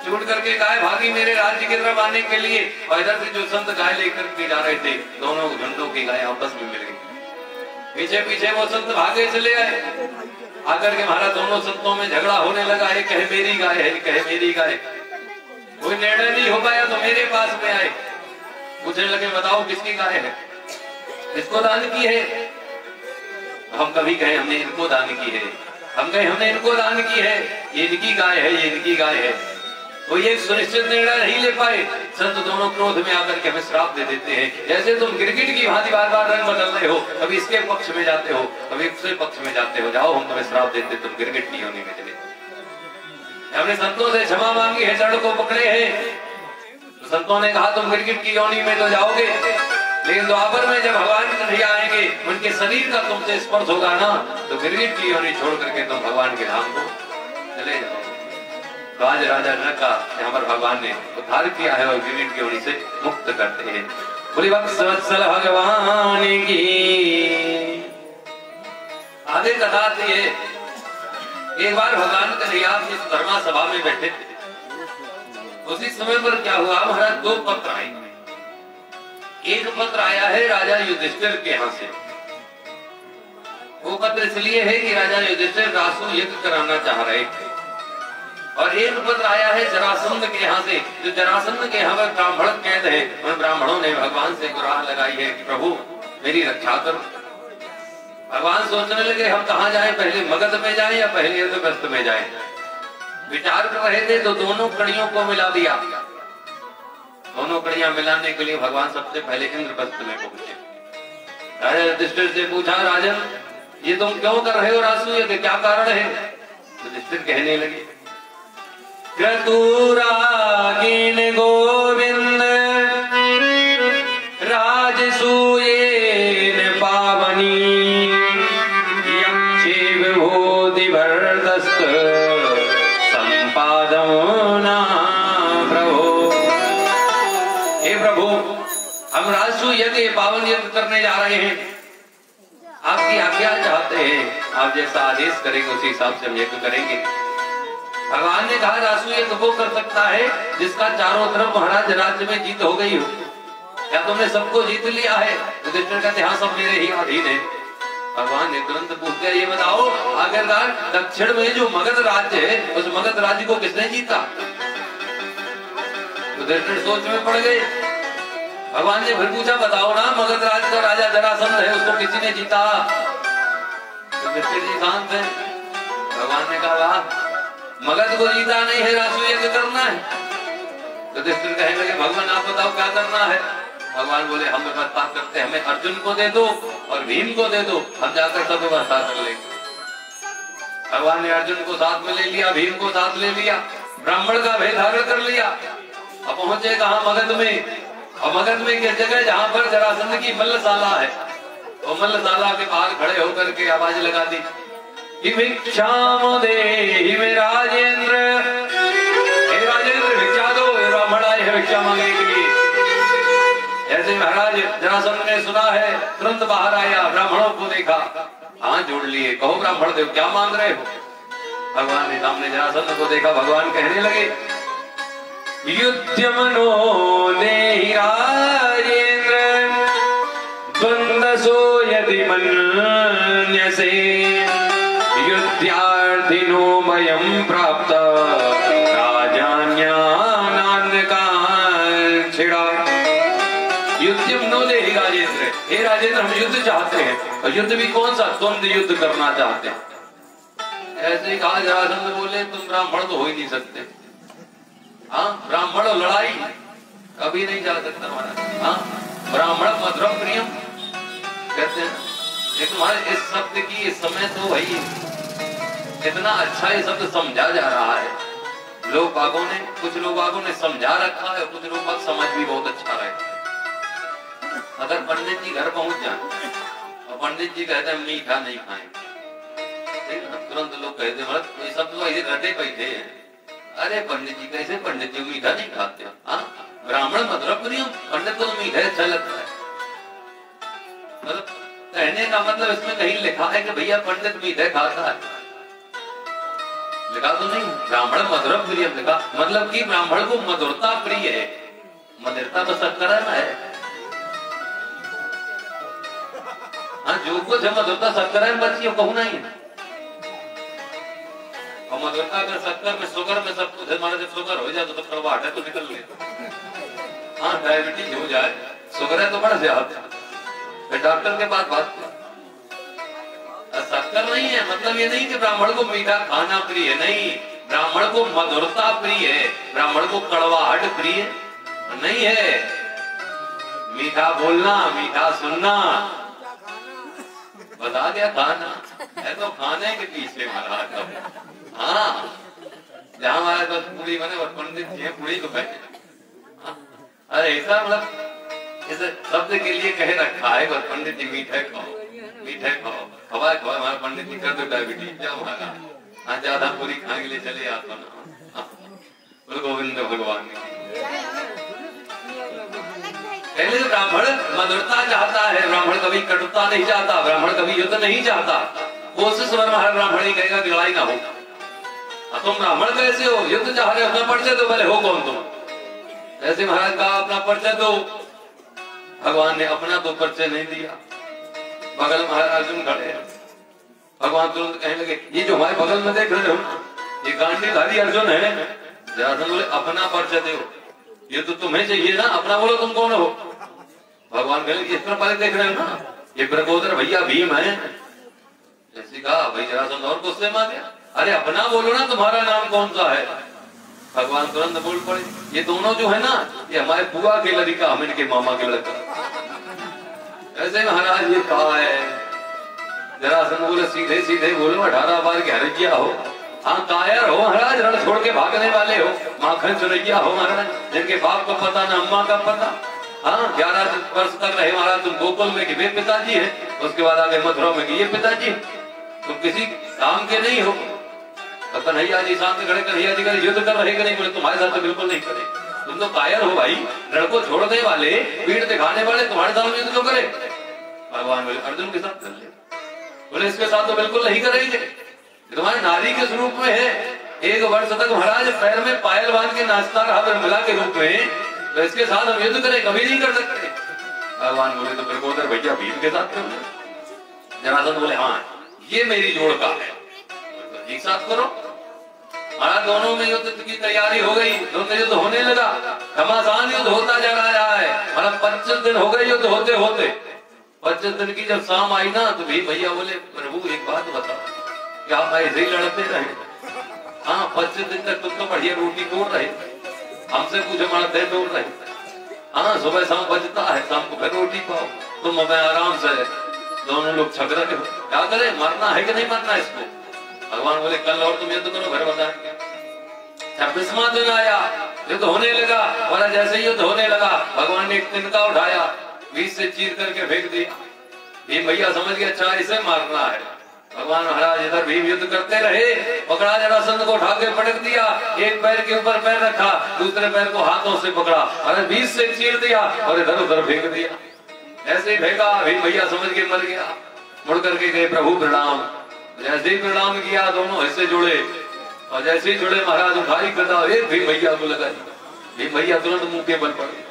छूट करके गाय भागी मेरे राज्य की तरफ आने के लिए, और इधर से जो संत गाय लेकर के जा रहे थे, दोनों झंडों की गाय आपस में मिल गई। पीछे पीछे वो संत भागे चले आए, आकर के महाराज दोनों संतों में झगड़ा होने लगा, एक कहे मेरी गाय है, कहे मेरी गाय। कोई निर्णय नहीं हो पाया तो मेरे पास में आए, पूछने लगे बताओ किसकी गाय है, किसको दान की है। हम कभी कहे हमने इनको दान की है, हम कहे हमने इनको दान की है, ये इनकी गाय है, ये इनकी गाय है। वो ये सुनिश्चित निर्णय नहीं ले पाए। संत दोनों क्रोध में आकर के हमें श्राप दे देते हैं, जैसे तुम गिरगिट की भांति बार बार रंग बदल रहे हो, कभी इसके पक्ष में जाते हो, कभी उसके पक्ष में जाते हो, जाओ हम तुम्हें श्राप देते, तुम गिरगिट की योनि में चले। हमने संतों से क्षमा मांगी है, जड़ को पकड़े हैं, तो संतों ने कहा तुम गिरगिट की योनि में तो जाओगे, लेकिन द्वापर में जब भगवान कन्हैया आएंगे, उनके शरीर का तुमसे स्पर्श होगा ना, तो गिरगिट की योनि छोड़ करके तुम भगवान के धाम को चले जाओ। तो आज राजा जनक का यहाँ पर भगवान ने उद्धार किया है और गिरगिट की योनि से मुक्त करते हैं। बोली वत्सल भगवान की। आगे कथा आती है, एक बार भगवान कन्हैया इस धर्मा सभा में बैठे थे। उसी समय पर क्या हुआ महाराज, दो पत्र आए। एक पत्र आया है राजा युधिष्ठिर के यहाँ से। वो पत्र इसलिए है कि राजा युधिष्ठिर रासु यज्ञ कराना चाह रहे थे, और एक पत्र आया है जरासंध के यहाँ से, जो जरासंध के यहाँ पर ब्राह्मण कैद है। उन ब्राह्मणों ने भगवान से गुहार लगाई है कि प्रभु मेरी रक्षा करो। भगवान सोचने लगे हम कहाँ जाएं, पहले मगध में जाएं या पहले इंद्रप्रस्थ में जाएं। विचार कर रहे थे तो दोनों कड़ियों को मिला दिया। दोनों कड़ियां मिलाने के लिए भगवान सबसे पहले इंद्रप्रस्थ में पहुंचे। राजा युधिष्ठिर से पूछा राजन ये तुम क्यों कर रहे हो रासु यज्ञ, क्या कारण है। युधिष्ठिर कहने लगे क्रतुरागिन गोविंद हम राजसू यज्ञ पावन यज्ञ करने जा रहे हैं, आपकी आज्ञा चाहते हैं, आप जैसा आदेश करेंगे उसी हिसाब से हम यज्ञ करेंगे। भगवान ने कहा राजसू यज्ञ वो कर सकता है जिसका चारों तरफ महाराज राज्य में जीत हो गई हो। क्या तुमने सबको जीत लिया है? युधिष्ठिर कहते हाँ सब मेरे ही अधीन है। भगवान ने तुरंत पूछ दिया ये बताओ आखिरकार दक्षिण में जो मगध राज्य है उस मगध राज्य को किसने जीता? युधिष्ठिर सोच में पड़ गए। भगवान ने फिर पूछा बताओ ना मगध राज्य का राजा जरासंध है उसको किसी ने जीता? युधिष्ठिर जी शांत है। भगवान ने कहा मगध को जीता नहीं है, राजसू यज्ञ करना है। युधिष्ठिर कहने लगे भगवान आप बताओ क्या करना है? भगवान बोले हम व्यवस्था करते हमें अर्जुन को दे दो और भीम को दे दो, हम जाकर सब व्यवस्था कर लेंगे। भगवान ने अर्जुन को साथ में ले लिया, भीम को साथ ले लिया, ब्राह्मण का भेद धारण कर लिया। अब पहुंचे कहा मगध में, और मगध में किस जगह जहाँ पर जरासंध की मल्लशाला है, वो मल्लशाला के बाहर खड़े होकर के आवाज लगा दी कि भिक्षाम देहि मे राजेंद्र, हे राजेंद्र भिक्षा दो, ब्राह्मण आए हैं भिक्षा मांगने के लिए। ऐसे महाराज जरासंध ने सुना है, तुरंत बाहर आया, ब्राह्मणों को देखा, हाथ जोड़ लिए, कहो ब्राह्मण देव क्या मांग रहे हो? भगवान ने सामने जरासंध को देखा, भगवान कहने लगे युध्यमनो देहि राजेंद्र द्वंद्वसो यदि मन्यसे युद्धार्थिनो मयं प्राप्त राजान्यानान्यकांक्षिणा। युद्धमनो देहि राजेंद्र, हे राजेंद्र हम युद्ध चाहते हैं, और युद्ध भी कौन सा? द्वंद्व युद्ध करना चाहते हैं। ऐसे ही कहा जरासंध बोले तुम ब्राह्मण तो हो ही नहीं सकते। हाँ ब्राह्मण लड़ाई कभी नहीं जा सकता महाराज। हाँ ब्राह्मण मधुरम प्रियम कहते हैं। ये तुम्हारे इस शब्द की इस समय तो भाई इतना अच्छा ये शब्द समझा जा रहा है। लोग बागों ने, कुछ लोग बागों ने समझा रखा है, कुछ लोग बाग समझ भी बहुत अच्छा रहे। अगर पंडित जी घर पहुंच जाए और पंडित जी कहते हैं मीठा नहीं खाएंगे, तुरंत लोग कहते हैं मतलब ये सब तो ऐसे रटे बैठे हैं। अरे पंडित जी कैसे पंडित जी मीठा नहीं खाते? हाँ ब्राह्मण मधुरम प्रियम, पंडित को तो मीठा अच्छा लगता है। मतलब कहने का मतलब इसमें कहीं लिखा है कि भैया पंडित मीठा खाता है, लिखा तो नहीं। ब्राह्मण मधुरम प्रियम लिखा, मतलब कि ब्राह्मण को मधुरता प्रिय है। मधुरता तो शक्कर है। हाँ जो कुछ है मधुरता शक्कर है बच्चियों कहूँ नहीं। और मधुरता अगर शक्कर में शुगर में सब कुछ हमारा जब शुगर हो जाए तो कड़वाहट है तो निकल ले। हाँ डायबिटीज हो जाए, शुगर है तो बढ़ जाए, फिर डॉक्टर के पास बात। शक्कर नहीं है मतलब ये नहीं कि ब्राह्मण को मीठा खाना प्रिय है, नहीं। ब्राह्मण को मधुरता प्रिय है, ब्राह्मण को कड़वाहट प्रिय नहीं है। मीठा बोलना, मीठा सुनना, बता दिया खाना है तो खाने के पीछे महाराज। हाँ जहाँ हमारे पास पूरी बने और पंडित जी पूरी को बैठे। अरे ऐसा मतलब इस शब्द के लिए कह रखा है बस पंडित जी मीठे खाओ, मीठे खाओ, खवा खवा। हमारे पंडित जी कर दो डायबिटीज जाओ हमारा, हाँ ज्यादा पूरी खाने के लिए चले आता ना। बोल गोविंद भगवान पहले तो ब्राह्मण मधुरता चाहता है, ब्राह्मण कभी कटुता नहीं चाहता, ब्राह्मण कभी युद्ध नहीं चाहता। कोशिश हर ब्राह्मण ही कहेगा कि लड़ाई ना हो। तुम ब्राह्मण कैसे हो, युद्ध चाह रहे हो, अपना परिचय दो पहले, हो कौन तुम? ऐसे महाराज कहा अपना परिचय दो। भगवान ने अपना तो परिचय नहीं दिया। बगल महाराज अर्जुन खड़े हैं, भगवान तुरंत कहने लगे ये जो हमारे बगल में देख रहे हो ये गांडीधारी अर्जुन है। जरासंध बोले अपना परिचय दो, ये तो तुम्हें चाहिए ना, अपना बोलो तुम कौन हो? भगवान कहे इस तरह पहले देख रहे हो ना, ये प्रकोदर भैया भीम है। जैसे कहा भाई जरासंध और गुस्से में आ गया, अरे अपना बोलो ना, तुम्हारा नाम कौन सा है? भगवान तुरंत बोल पड़े ये दोनों जो है ना ये हमारे बुआ के लड़का, हम इनके मामा के लड़का। ऐसे महाराज ये कहा है। जरासंध बोले सीधे सीधे बोलो 18 बार के हरजिया हो, हाँ कायर हो महाराज, रण छोड़ के भागने वाले हो, माखन चुनैया हो महाराज, जिनके बाप का पता ना अम्मा का पता। हाँ 11 वर्ष तक रहे महाराज तुम गोकुल में कि वे पिताजी है, उसके बाद आगे मथुरा में कि ये पिताजी, तुम किसी काम के नहीं हो। कन्हैया जी सामने खड़े, कन्हैया जी करे युद्ध कर रहे कि नहीं? बोले तुम्हारे साथ तो बिल्कुल नहीं करे। तुम तो कायर हो भाई, रण को छोड़ने वाले, पीठ दिखाने वाले तुम्हारे सामने युद्ध क्यों करे? भगवान बोले अर्जुन के साथ कर ले। बोले इसके साथ तो बिल्कुल नहीं करेंगे, तुम्हारे नारी के स्वरूप में है। 1 वर्ष तक महाराज पैर में पायल बांध के नाचता रहा ब्रह्मला के रूप में, तो इसके साथ हम युद्ध करें कभी नहीं कर सकते। भगवान बोले तो फिर उधर भैया भीम के साथ कर लो। जरासंध बोले हाँ ये मेरी जोड़ का है, तो एक साथ करो। महाराज दोनों में युद्ध की तैयारी हो गई, दोनों युद्ध होने लगा, घमासान युद्ध होता जा रहा है। मतलब 25 दिन हो गए युद्ध होते होते। 25 दिन की जब शाम आई ना तो भीम भैया बोले प्रभु एक बात बताओ, क्या आप ऐसे ही लड़ते रहे? हाँ 25 दिन तक तुम तो बढ़िया रोटी तोड़ रहे, हमसे पूछे मरते तोड़ रहे। हाँ सुबह शाम बजता है, शाम को फिर रोटी पाओ, तुम हमें आराम से दोनों लोग छक रहे हो, क्या करे? मरना है कि नहीं मरना इसको? भगवान बोले कल और तुम युद्ध करो, घर बताएंगे। 26वां दिन आया, युद्ध होने लगा। और जैसे युद्ध होने लगा भगवान ने एक तिनका उठाया, बीच से चीर करके फेंक दिया। भीम भैया समझ गए अच्छा इसे मारना है। भगवान महाराज इधर भीम युद्ध करते रहे, पकड़ा जरासंध को उठा के पटक दिया, एक पैर के ऊपर पैर रखा, दूसरे पैर को हाथों से पकड़ा और बीच से चीर दिया और इधर उधर फेंक दिया। ऐसे ही फेंका, भीम भैया समझ के मर गया। मुड़ करके गए प्रभु प्रणाम, जैसे ही प्रणाम किया दोनों हिस्से जुड़े और जैसे ही जुड़े महाराज उठाई गदा एक भीम भैया को लगाई। भीम भैया तुरंत मुंह के बल पड़े।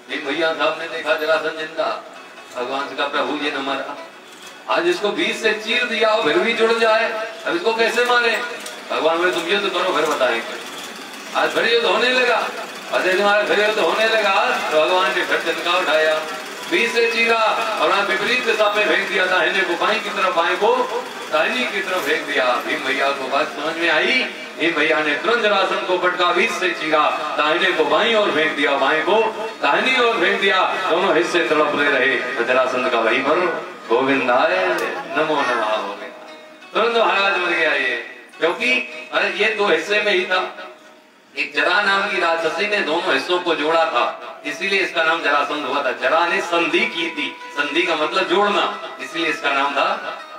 भीम भैया साहब ने देखा जरासंध जिंदा, भगवान से कहा प्रभु ये न मरा, आज इसको बीच से चीर दिया और फिर भी जुड़ जाए, अब इसको कैसे मारे? भगवान बोले तुम युद्ध करो फिर बताएंगे। आज फिर युद्ध होने लगा, अजय तुम्हारा फिर युद्ध होने लगा तो भगवान ने फिर तिनका उठाया, बीच से चीरा और विपरीत दिशा में फेंक दिया, दाहिने को बाईं की तरफ, बाएं को दाहिनी की तरफ फेंक दिया। भीम भैया को बात समझ में आई, भीम भैया ने तुरंत जरासंध को पटका, बीच से चीरा, दाहिने को बाईं ओर फेंक दिया, बाएं को दाहिनी ओर फेंक दिया, दोनों हिस्से तड़प रहे। तो जरासंध का वहीं पर गोविंदाय नमो नमः हो गया, तुरंत महाराज मर गया ये, क्योंकि अरे ये 2 हिस्से में ही था। एक जरा नाम की राक्षसी ने दोनों हिस्सों को जोड़ा था, इसीलिए इसका नाम जरासंध हुआ था। जरा ने संधि की थी, संधि का मतलब जोड़ना, इसलिए इसका नाम था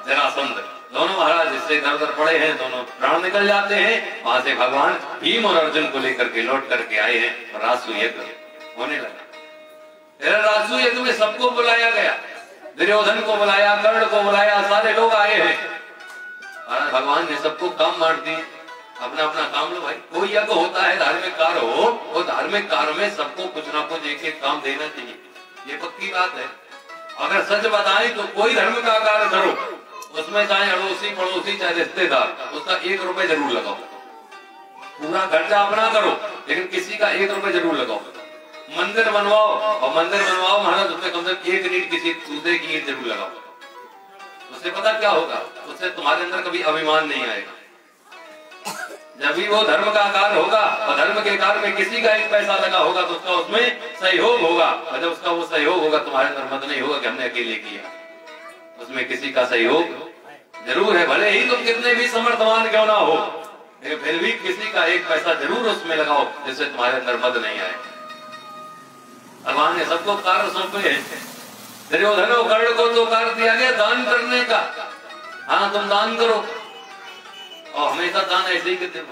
जरासंध। दोनों महाराज इससे इधर उधर पड़े हैं, दोनों प्राण निकल जाते हैं। वहां से भगवान भीम और अर्जुन को लेकर के लौट करके आए हैं और रासु यज्ञ होने लगा। रासु यज्ञ में सबको बुलाया गया, दुर्योधन को बुलाया, कर्ण को बुलाया, सारे लोग आए हैं। भगवान ने सबको काम बांट दिए, अपना अपना काम लो भाई। कोई यज्ञ होता है धार्मिक कार्य हो, वो धार्मिक कार्य में सबको कुछ ना कुछ एक एक काम देना चाहिए, ये पक्की बात है। अगर सच बताएं तो कोई धर्म का कार्य करो, उसमें चाहे अड़ोसी पड़ोसी चाहे रिश्तेदार, उसका 1 रुपए जरूर लगाओ। पूरा खर्चा अपना करो लेकिन किसी का 1 रुपए जरूर लगाओ। मंदिर बनवाओ और मंदिर बनवाओ महाराज, उसमें कम से कम 1 ईंट किसी दूसरे की ईंट जरूर लगाओ। उससे पता क्या होगा, उससे तुम्हारे अंदर कभी अभिमान नहीं आएगा। जब भी वो धर्म का कार्य होगा और धर्म के कार्य में किसी का 1 पैसा लगा होगा तो उसका उसमें सहयोग होगा, और जब उसका वो सहयोग होगा तुम्हारे अंदर मत नहीं होगा कि हमने अकेले किया, उसमें किसी का सहयोग जरूर है। भले ही तुम कितने भी समर्थवान क्यों ना हो, फिर भी किसी का 1 पैसा जरूर उसमें लगाओ जिससे तुम्हारे अंदर मद नहीं आए। भगवान ने सबको कार्य सौंपे हैं। दुर्योधन और कर्ण को तो कार्य दिया गया दान करने का, हाँ तुम दान करो, और हमेशा दान ऐसे ही करते हैं।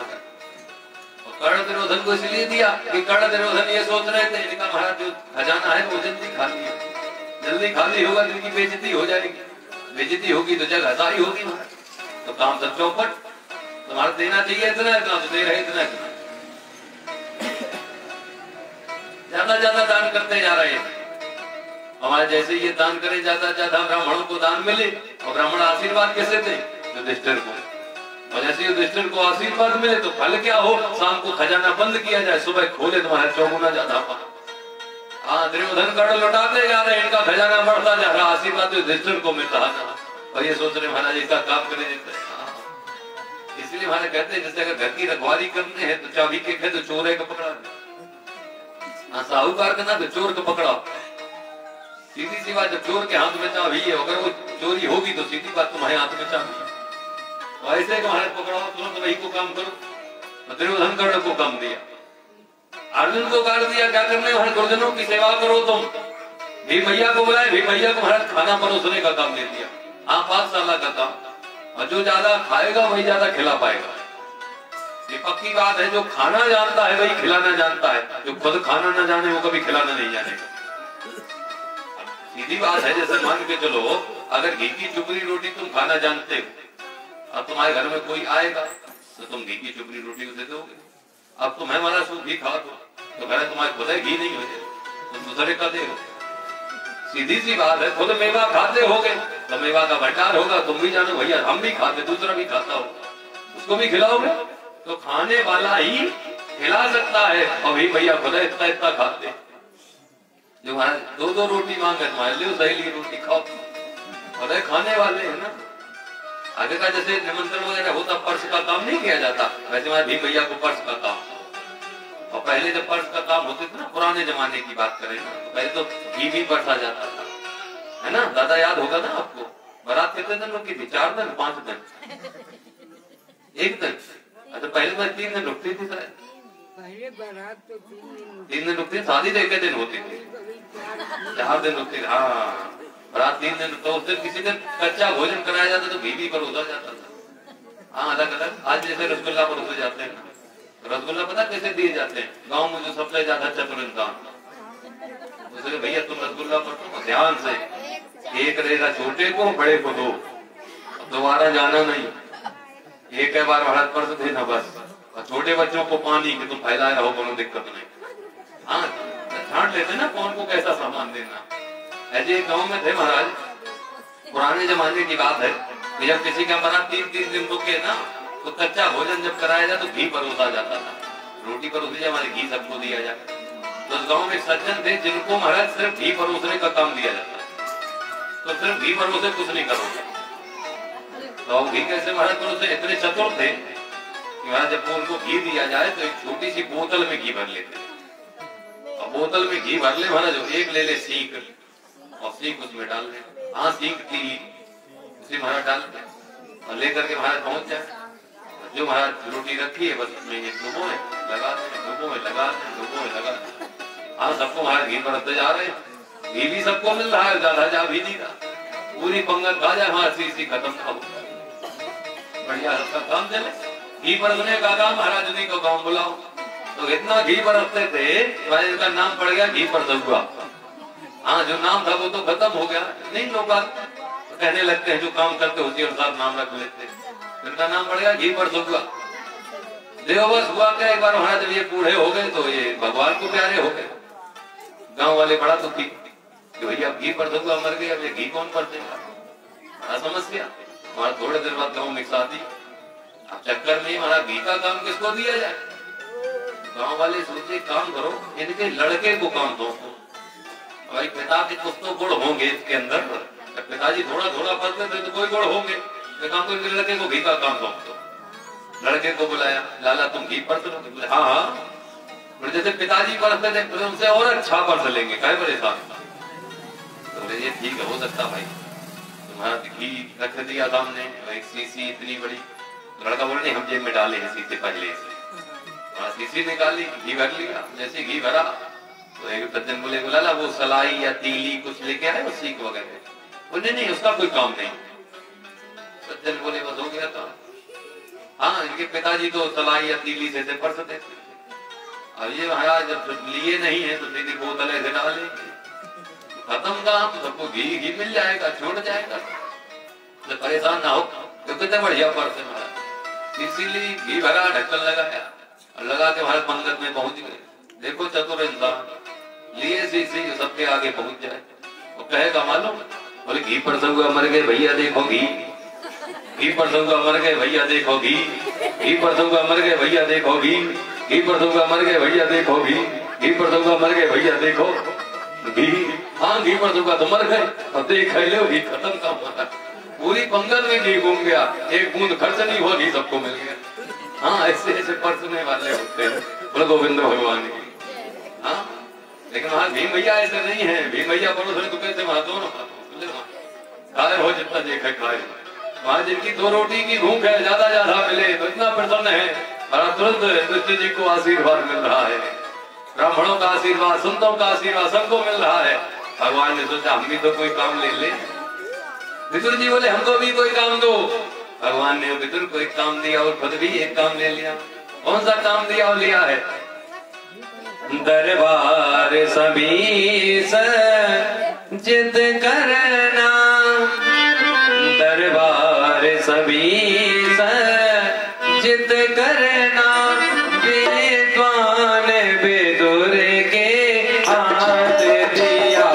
और कर्ण दुर्योधन को इसलिए दिया कि कर्ण दुर्योधन ये सोच रहे थे इनका महाराज जो खजाना है वो जल्दी खाली है, जल्दी खाली होगा तो इनकी बेइज्जती हो जाएगी, बेइज्जती होगी तो जगह सारी होगी, तो काम सब चौपट, तुम्हारा देना चाहिए इतना इतना तो दे रहे इतना इतना, ज्यादा ज्यादा दान करते जा रहे हैं। हमारे जैसे ये दान करे ज्यादा ज्यादा ब्राह्मणों को दान मिले, और ब्राह्मण आशीर्वाद कैसे थे? युधिष्ठिर को, और जैसे युधिष्ठिर को आशीर्वाद मिले तो फल क्या हो, शाम को खजाना बंद किया जाए, सुबह खोले तुम्हारे 4 गुना ज्यादा। हाँ दुर्योधन कर्ण लौटाते जा रहे, इनका खजाना बढ़ता जा रहा, आशीर्वाद युधिष्ठिर को मिल रहा था, और ये सोच रहे महाराज इसका काम करे देते। इसलिए हमारे कहते हैं जैसे अगर घर की रखवाली करने हैं तो चाबी के तो चोर को पकड़ा, हाँ साहूकार का ना तो चोर को पकड़ा। सीधी सी बात, जब चोर के हाथ में चाबी है, अगर वो चोरी होगी तो सीधी बात तुम्हारे हाथ में चाबी है, ऐसे महाराज पकड़ाओ तुरंत वही को काम करो। दुर्योधन कर्ण को काम दिया, अर्जुन को कर दिया क्या करने, हर गुरुजनों की सेवा करो तुम। भीम भैया को बुलाए, भीम भैया को महाराज खाना परोसने का काम दे दिया, हाँ पाकशाला का काम, और जो ज्यादा खाएगा वही ज्यादा खिला पाएगा। ये पक्की बात है, जो खाना जानता है वही खिलाना जानता है, जो खुद खाना ना जाने वो कभी खिलाना नहीं जानेगा। सीधी बात है, जैसे मान के चलो अगर घी की चुपड़ी रोटी तुम खाना जानते हो, अब तुम्हारे घर में कोई आएगा तो तुम घी की चुपड़ी रोटी उसे दोगे। अब तुम्हें हमारा सूप घी खा दो तो घर तुम्हारे खुद घी नहीं हो जाए, तुम दूसरे का दे। सीधी सी बात है, खुद मेवा खाते होगे तो मेवा का भंडार होगा, तुम भी जानो भैया हम भी खाते, दूसरा भी खाता हो, उसको भी खिलाओगे। तो खाने वाला ही खिला सकता है, और भी भैया खुद इतना इतना खाते। जो महाराज 2-2 रोटी मांगे तुम्हारे लिए सहेली रोटी खाओ, और खाने वाले है ना। आगे का जैसे निमंत्रण वगैरह होता पर्स का काम नहीं किया जाता, वैसे हमारे भी भैया को पर्स का काम। और पहले जब पर्स का काम होते थे ना, पुराने जमाने की बात करें ना, पहले तो घी भी बरसा जाता था, है ना दादा, याद होगा ना आपको। बारात कितने दिन रुकी थी? 4 दिन 5 दिन 1 दिन? अच्छा पहले बार 3 दिन रुकती थी शायद। पहले बारात तो 3 दिन रुकती, शादी 1 दिन होती थी, 4 दिन रुकती। हाँ बारात 3 दिन, तो उस दिन किसी दिन कच्चा भोजन कराया जाता तो घी भी परोसा जाता था। हाँ अलग अलग, आज जैसे रसगुल्ला परोसे जाते हैं, रसगुल्ला पता कैसे दिए जाते हैं? गाँव में जो सबसे ज्यादा चतुर इंसान, उसके भैया तुम रसगुल्ला परोसो ध्यान से, एक रहेगा छोटे को, बड़े को 2, दोबारा जाना नहीं, एक बार भारत पर देना बस। और छोटे बच्चों को पानी कि तुम फैलाए रहो, कोनो दिक्कत नहीं। हाँ छांट लेते ना कौन को कैसा सामान देना। ऐसे एक गाँव में थे महाराज, पुराने जमाने की बात है, कि जब किसी का मरा 3-3 दिन रुके ना, तो कच्चा भोजन जब कराया जाए तो घी परोसा जाता था, रोटी परोसी जाए हमारे घी सबको दिया जाए। तो उस गाँव में सज्जन थे जिनको महाराज सिर्फ घी परोसने का काम दिया जाता, तो सिर्फ घी परोसे कुछ नहीं करोगे। तो घी कैसे महाराज परोसे? इतने चतुर थे कि महाराज जब उनको घी दिया जाए तो एक छोटी सी बोतल में घी भर लेते, और बोतल में घी भर ले महाराज, एक ले ले सीख, और सीख उसमें डाल ले, हाँ सीख तीली उसी महाराज डाल दे, और लेकर के महाराज पहुंच जाए। जो महाराज रोटी रखी है बस उसमें ये डुबो में लगा दे, डुबो में लगा दे, डुबो में लगा दे। हाँ सबको महाराज घी बरतते जा रहे हैं, घी भी सबको मिल रहा है, ज्यादा जा भी नहीं रहा, पूरी पंगत खा जाए, हमारा सी खत्म ना हो, बढ़िया सबका काम चले। घी बरतने का काम महाराज उन्हीं को गाँव बुलाओ। तो इतना घी बरतते थे, भाई इनका नाम पड़ गया घी पर हुआ। हाँ जो नाम था वो तो खत्म हो गया, नहीं लोग तो कहने लगते हैं जो काम करते होती और साथ नाम रख लेते, इनका नाम पड़ गया घी पर हुआ। देखो बस हुआ क्या, एक बार महाराज जब ये बूढ़े हो गए तो ये भगवान को प्यारे हो गए। गांव वाले बड़ा दुखी कि भैया घी पर हुआ मर गए, अब ये घी कौन पर देगा, बड़ा समस्या। हमारा थोड़े देर बाद गाँव में शादी, अब चक्कर में हमारा घी का काम किसको दिया जाए? गाँव वाले सोचे काम करो इनके लड़के को काम दो। भाई पिता के कुछ तो गुण होंगे इसके अंदर, पिताजी थोड़ा थोड़ा पढ़ते थे तो कोई गुण होंगे, काम को लड़के को घी का काम सौंप दो। लड़के को बुलाया, लाला तुम घी परस लो? हाँ हाँ, जैसे पिताजी परसते थे उनसे और अच्छा परस लेंगे, क्या परेशान। तो ये ठीक है, हो सकता भाई, तुम्हारा घी रख दिया सामने, एक शीशी इतनी बड़ी, लड़का बोले नहीं हम जेब में डाले हैं शीशे पहले से, शीशी निकाली, घी भर लिया। जैसे घी भरा तो एक सज्जन बोले लाला वो सलाई या तीली कुछ लेके आए, वो सीख वगैरह, बोले नहीं उसका कोई काम नहीं। सज्जन बोले बस हो गया था। हाँ इनके पिताजी तो सलाई या तीली से परसते थे, अब ये महाराज जब लिए नहीं है तो सीधी बोतल ऐसे डालेंगे, खत्म काम, तो सबको घी घी मिल जाएगा, छोड़ जाएगा, तो परेशान ना हो। तो कितने बढ़िया पर्स है महाराज, इसीलिए घी भरा, ढक्कन लगाया और लगा के महाराज पंगत में पहुंच गए। देखो चतुर इंसान, लिए शीशी सबके आगे पहुंच जाए, वो कहेगा मालूम, बोले घी परसा हुआ मर गए भैया देखो घी, घी परसा हुआ मर गए भैया देखो घी, घी परसा हुआ मर गए भैया देखो घी, घी परसा हुआ मर गए भैया देखो घी, घी परसा हुआ मर गए भैया देखो घी। हाँ घी परसा हुआ तो मर गए, अब देख लो घी खत्म का मारा, पूरी पंगत में घी घूम गया, एक बूंद खर्च नहीं हुआ, घी सबको मिल गया। हाँ ऐसे ऐसे परसने वाले होते हैं, बोले गोविंद भगवान की। हाँ लेकिन वहाँ भीम भैया ऐसे नहीं है, भीम भैया परोसने तो कैसे महातो ना खाए हो जितना देखे खाए। वहाँ जिनकी 2 रोटी की भूख है, ज्यादा ज्यादा मिले तो इतना प्रसन्न है, और तुरंत कृष्ण जी को आशीर्वाद मिल रहा है, ब्राह्मणों का आशीर्वाद, संतों का आशीर्वाद सबको मिल रहा है। भगवान ने सोचा हम भी तो कोई काम ले ले, विदुर जी बोले हमको भी कोई काम दो। भगवान ने विदुर को एक काम दिया और खुद भी एक काम ले लिया। कौन सा काम दिया और लिया है? दरबार समीस जिद करना, दरबार समीस जिद करना, विद्वान विदुर के हाथ दिया।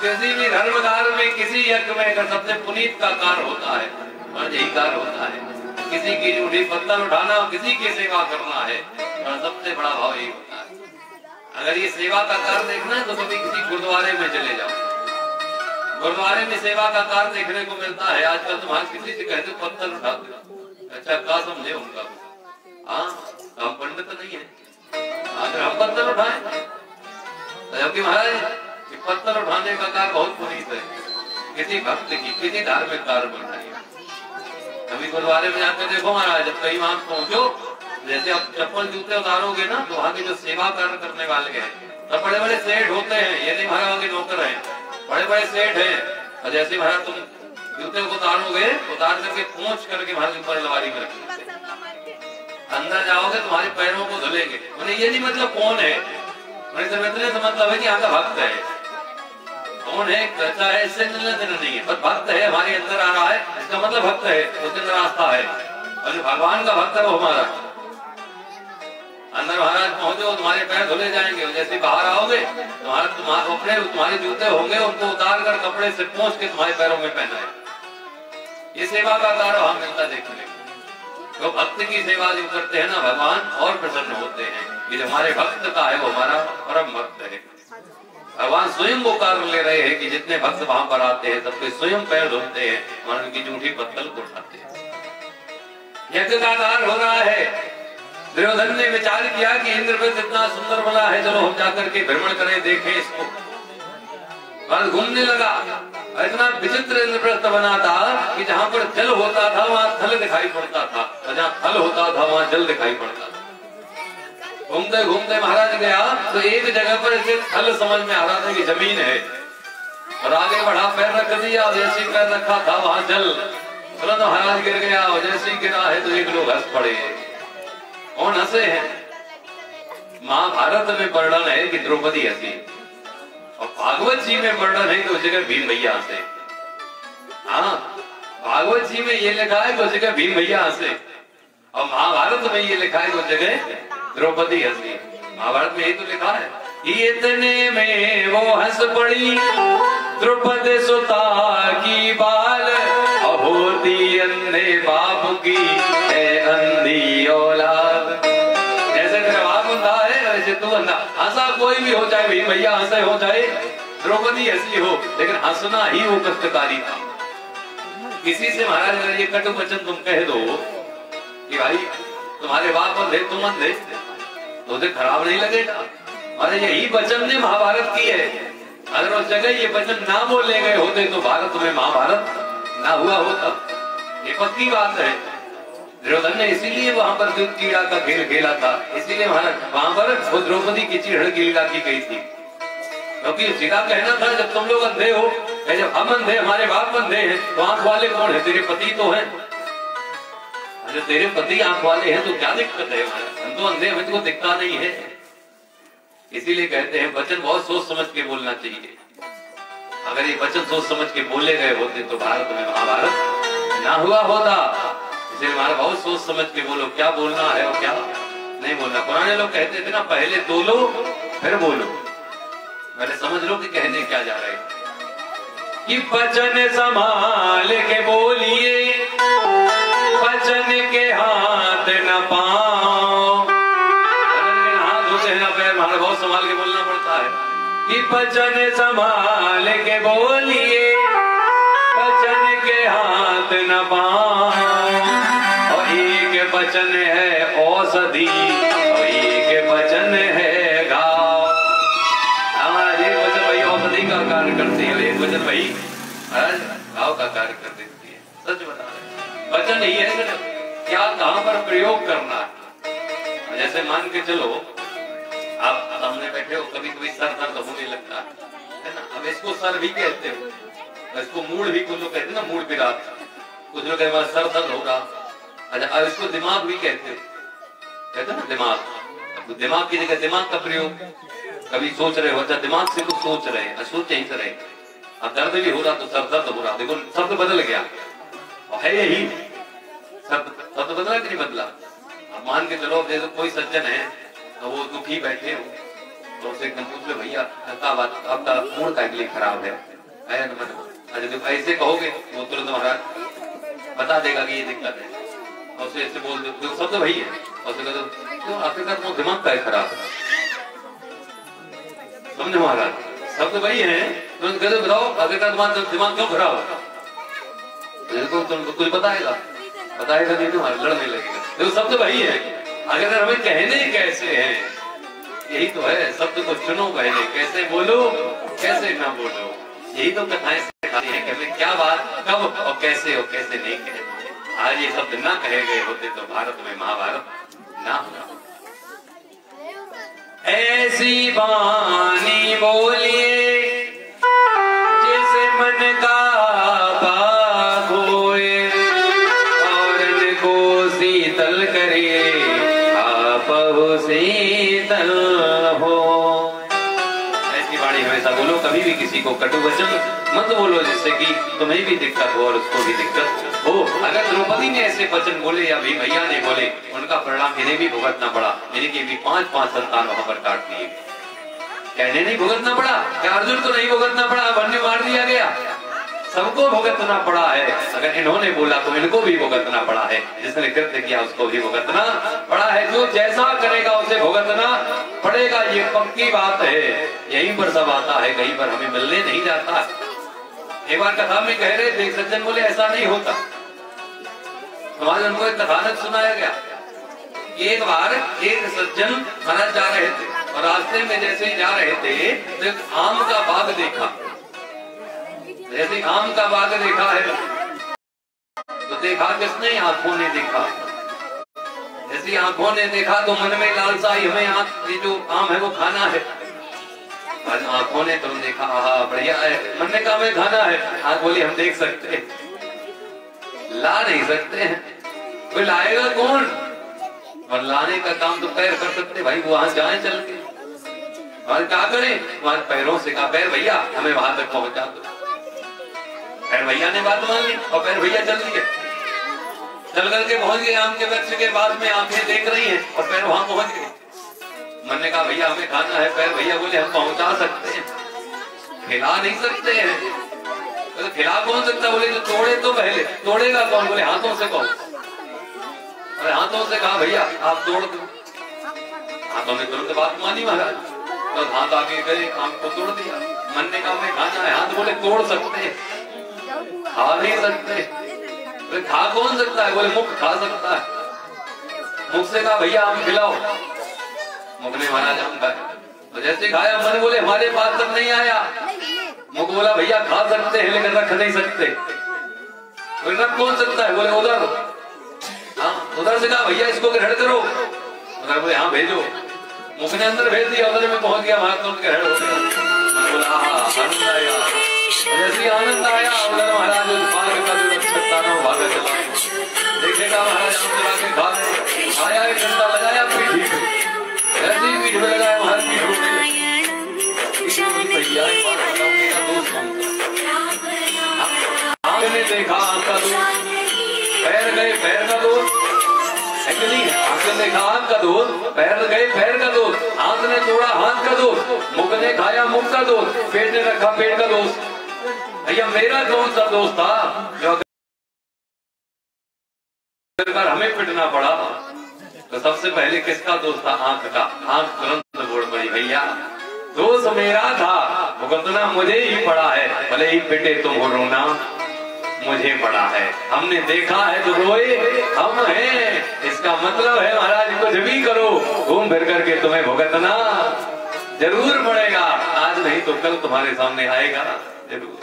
किसी भी धर्मकार में किसी यज्ञ में अगर सबसे पुनीत का कार्य होता है और यही कार्य होता है, किसी की जूठी पत्थर उठाना और किसी की सेवा करना है, और सबसे बड़ा भाव यही होता है। अगर ये सेवा का कार्य देखना है तो कभी किसी गुरुद्वारे में चले जाओ, गुरुद्वारे में सेवा का कार्य देखने को मिलता है। आजकल तुम्हारे किसी से कहते पत्थर उठा दो, अच्छा क्या समझे उनका, हाँ हम पंडित नहीं है, अगर हम पत्थर उठाए, जबकि महाराज पत्थर उठाने का कार्य बहुत पुनीत है। किसी भक्त की किसी धार्मिक कार्य बन रही है, कभी गुरुद्वारे में जाकर देखो महाराज, जब कहीं वहां पहुंचो, जैसे आप चप्पल जूते उतारोगे ना, तो वहां के जो सेवा कार्य करने वाले हैं तो बड़े बड़े सेठ होते हैं, ये नहीं महाराज के नौकर हैं, बड़े बड़े सेठ हैं। और जैसे महाराज तुम जूते को उतारोगे, उतार करके पहुंच करके महाराज ऊपर लवारी में रखोगे, अंदर जाओगे तुम्हारे पैरों को धुलेंगे। उन्हें ये नहीं मतलब कौन है, उन्हें तो मतलब है कि यहाँ का भक्त है, कौन है कैसा है इससे नहीं है, पर भक्त है, हमारे अंदर आ रहा है, इसका मतलब भक्त है, उसके अंदर आस्था है, और जो भगवान का भक्त है वो हमारा अंदर महाराज पहुंचे, तुम्हारे पैर धुले जाएंगे। जैसे बाहर आओगे तुम्हारे जूते होंगे, उनको उतार कर कपड़े से पोंछ के तुम्हारे पैरों में पहनाए। ये सेवा का कार्य वहां मिलता देखने को। जो भक्त की सेवा जो करते हैं ना, भगवान और प्रसन्न होते हैं। ये जो हमारे भक्त का है वो हमारा परम भक्त है। भगवान स्वयं वो कार्य ले रहे हैं कि जितने भक्त वहां पर आते हैं सबके स्वयं पैर धोते हैं और उनकी जूठी पत्तल को उठाते हैं। यज्ञ का कार्य हो रहा है। दुर्योधन ने विचार किया कि इंद्रप्रस्थ इतना सुंदर बना है, चलो हम जाकर के भ्रमण करें, देखें इसको। और घूमने लगा, इतना विचित्र इंद्रप्रस्थ बना था कि जहाँ पर जल होता था वहाँ थल दिखाई पड़ता था, और जहाँ थल होता था वहाँ जल दिखाई पड़ता था। घूमते घूमते महाराज गया तो एक जगह पर इसे थल समझ में आ रहा था कि जमीन है, और आगे बढ़ा, पैर रख दिया, और जैसे पैर रखा था वहाँ जल, तुरंत महाराज गिर गया। और जैसे ही गिरा है तो एक लोग हंस पड़े। कौन हंसे हैं? महाभारत में वर्णन है कि द्रौपदी हंसी, और भागवत जी में वर्णन है कि उस जगह भीम भैया हंसे। हाँ, भागवत जी में ये लिखा है कि उस जगह भीम भैया हंसे, और महाभारत में ये लिखा है कि उस जगह द्रौपदी हंसी। महाभारत में यही तो लिखा है, इतने में वो हंस पड़ी द्रुपद सुता की बाल, होती अंधे बाप की है अंधी औलाद। जैसे तेरा बाप अंधा है वैसे तू अंधा। हंसा कोई भी हो जाए, भैया हंसे हो जाए, द्रौपदी हंसी हो, लेकिन हंसना ही वो कष्टकारी था। किसी से महाराज अगर ये कटु वचन तुम कह दो कि भाई तुम्हारे बाप अंधे तुम अंधे, तो उसे खराब नहीं लगेगा। और यही वचन ने महाभारत की है। अगर उस जगह ये वचन ना बोले गए होते तो भारत में महाभारत ना हुआ होता, ये पक्की बात है। दुर्योधन ने इसीलिए वहां पर जो कीड़ा का खेल खेला था, इसीलिए वहां पर वो द्रौपदी की चिढ़ की लीला की गई थी, क्योंकि सीधा कहना था जब तुम लोग अंधे हो, जब हम अंधे, हमारे बाप अंधे हैं, तो आंख वाले कौन है? तेरे पति तो हैं। अरे तेरे पति आंख वाले हैं तो क्या दिक्कत है? हम तो अंधे, हमें तो दिखता नहीं है। इसीलिए कहते हैं वचन बहुत सोच समझ के बोलना चाहिए। अगर ये वचन सोच समझ के बोले गए होते तो भारत में महाभारत ना हुआ होता। इसलिए हमारा बहुत सोच समझ के बोलो, क्या बोलना है और क्या नहीं बोलना। पुराने लोग कहते थे ना, पहले तोलो फिर बोलो, पहले समझ लो कि कहने क्या जा रहे हैं। कि वचन संभाल के बोलिए, वचन के हाथ न पाओ। वचन के हाथ होते हैं ना पैर, हमारा बहुत संभाल के बोलना पड़ता है। कि वचन संभाल के बोलिए, वचन के हाथ न पाओ। और एक वचन है औषधि, और एक वचन है घाव। हमारा एक वचन वही औषधि का कार्य करती है, एक वचन वही घाव का कार्य कर देती है। सच बता रहे, वचन ही है क्या कहां पर प्रयोग करना है। जैसे मान के चलो आप सामने बैठे हो, कभी कभी सर दर्द होने लगता है ना। अब इसको सर भी कहते हो, इसको मूड भी कुछ लोग कहते हैं ना, मूड पिरात। कुछ लोग कहते हैं सर दर्द हो रहा। अच्छा, अब इसको दिमाग भी कहते हो, कहते हैं ना दिमाग। दिमाग की जगह दिमाग का प्रयोग, कभी सोच रहे हो, अच्छा दिमाग से कुछ सोच रहे हैं, सोच यहीं से रहे। अब दर्द भी हो रहा तो सर दर्द हो रहा। देखो शब्द बदल गया, और है यही शब्द बदला कि नहीं बदला। अब मान के चलो जैसे कोई सज्जन है, तो वो दुखी बैठे हो, तो उसे एकदम पूछ लो, भैया आपका मूड का लिए खराब है। अच्छा जब ऐसे कहोगे वो तुरंत महाराज बता देगा कि ये दिक्कत है, और उसे ऐसे बोल दो, शब्द वही है, और उसे कह दो आखिरकार वो दिमाग का खराब है। समझे महाराज, शब्द वही है, तुरंत कह दो बताओ आखिरकार तुम्हारा दिमाग क्यों खराब है। तुमको कुछ बताएगा नहीं, तुम्हारा लड़ने लगेगा। देखो शब्द वही है, अगर हमें कहने कैसे हैं, यही तो है। शब्द को चुनो पहले, कैसे बोलो कैसे ना बोलो। यही तो कथाएं सिखाती हैं कि हमें क्या बात कब और कैसे नहीं कहते। आज ये शब्द ना कहे गए होते तो भारत में महाभारत ना होता। ऐसी वाणी बोलिए जिसे मन का भाग होए, और को शीतल करे आपहु शीतल हो। ऐसी वाणी हमेशा बोलो, कभी भी किसी को कटु वचन मत बोलो जिससे कि तुम्हें भी दिक्कत हो और उसको भी दिक्कत हो। अगर द्रौपदी ने ऐसे वचन बोले या भीम भैया ने बोले, उनका परिणाम इन्हें भी भुगतना पड़ा। इनके भी 5 संतान वहां पर काट दिए। क्या इन्हें नहीं भुगतना पड़ा? क्या अर्जुन को नहीं भुगतना पड़ा? वन्य मार दिया गया, सबको भुगतना पड़ा है। अगर इन्होंने बोला तो इनको भी भुगतना पड़ा है, जिसने कृत्य किया उसको भी भुगतना पड़ा है। जो जैसा करेगा उसे भुगतना पड़ेगा, ये पक्की बात है। यहीं पर सब आता है, कहीं पर हमें मिलने नहीं जाता। एक बार कथा में कह रहे थे, सज्जन बोले ऐसा नहीं होता। हमारे उनको एक कथानक सुनाया गया। एक बार एक सज्जन महाराज जा रहे थे, और रास्ते में जैसे ही जा रहे थे तो एक आम का बाग देखा। जैसे आम का बाग देखा है तो देखा किसने? आंखों ने देखा। जैसे आंखों ने देखा तो मन में लालसा आई, हमें ये जो आम है वो खाना है। आंखों ने तुम देखा, बढ़िया है। मन ने कहा हमें खाना है। आंख बोली हम देख सकते हैं, ला नहीं सकते हैं। कोई लाएगा कौन? और लाने का काम तो पैर कर सकते भाई, वहां जाए चल के। और क्या करें? वहां पैरों से कहा पैर भैया हमें वहां तक पहुंचा दो। पैर भैया ने बात मान ली और पैर भैया चल दिए। चल करके पहुंच गए आम के वृक्ष के पास में, आंखें देख रही हैं और पैर वहां पहुंच गए। मैंने कहा भैया हमें खाना है पैर। भैया बोले हम पहुंचा सकते हैं, खिला नहीं सकते हैं। बोले खिला कौन सकता? बोले तो तोड़े तो पहले। तोड़ेगा कौन? बोले हाथों से कहो। अरे हाथों से कहा भैया आप तोड़ दो। हाथों ने तुरंत बात मानी महाराज, तो हाथ आगे गए, आम को तोड़ दिया। मन ने कहा हमें खाना है। हाथ बोले तोड़ सकते हैं, खा नहीं सकते। बोले खा कौन सकता है? बोले मुख खा सकता है। मुख से कहा भैया आम खिलाओ। मुख ने महाराज आम खाया, तो जैसे खाया मन बोले हमारे पास तक नहीं आया। मुख बोला भैया खा सकते हैं लेकिन रख नहीं सकते। बोले रख कौन सकता है? बोले उधर। हाँ उधर से कहा भैया इसको ग्रहण करो। उधर बोले हाँ भेजो। मुख ने अंदर भेज दिया, उधर में पहुंच गया, महात्मा ग्रहण हो गया। मैं बोला आनंद आया। जैसे आनंद आया उधर महाराज देखेगा महाराज आया, एक घंटा लगाया पीठी पे, ऐसे ही पीठ में लगाया महाराज पीठ ने देखा आंख का दूध, पैर गए पैर का दूध, आंख ने देखा आंख का दूध, पैर गए पैर का दूध, हाथ ने तोड़ा हाथ का दूध, मुख ने खाया मुख का दूध, पेट ने रखा पेट का दोष। भैया मेरा कौन सा दोस्त था जो अगर हमें पिटना पड़ा? तो सबसे पहले किसका दोस्त था? आंख का। आंख तुरंत बोल पड़ी भैया दोस्त मेरा था, भुगतना मुझे ही पड़ा है, भले ही पिटे तुम हो रोना मुझे पड़ा है। हमने देखा है तो रोए हम हैं, इसका मतलब है महाराज कुछ भी करो घूम फिर करके तुम्हें भुगतना जरूर पड़ेगा। आज नहीं तो कल तुम्हारे सामने आएगा जरूर।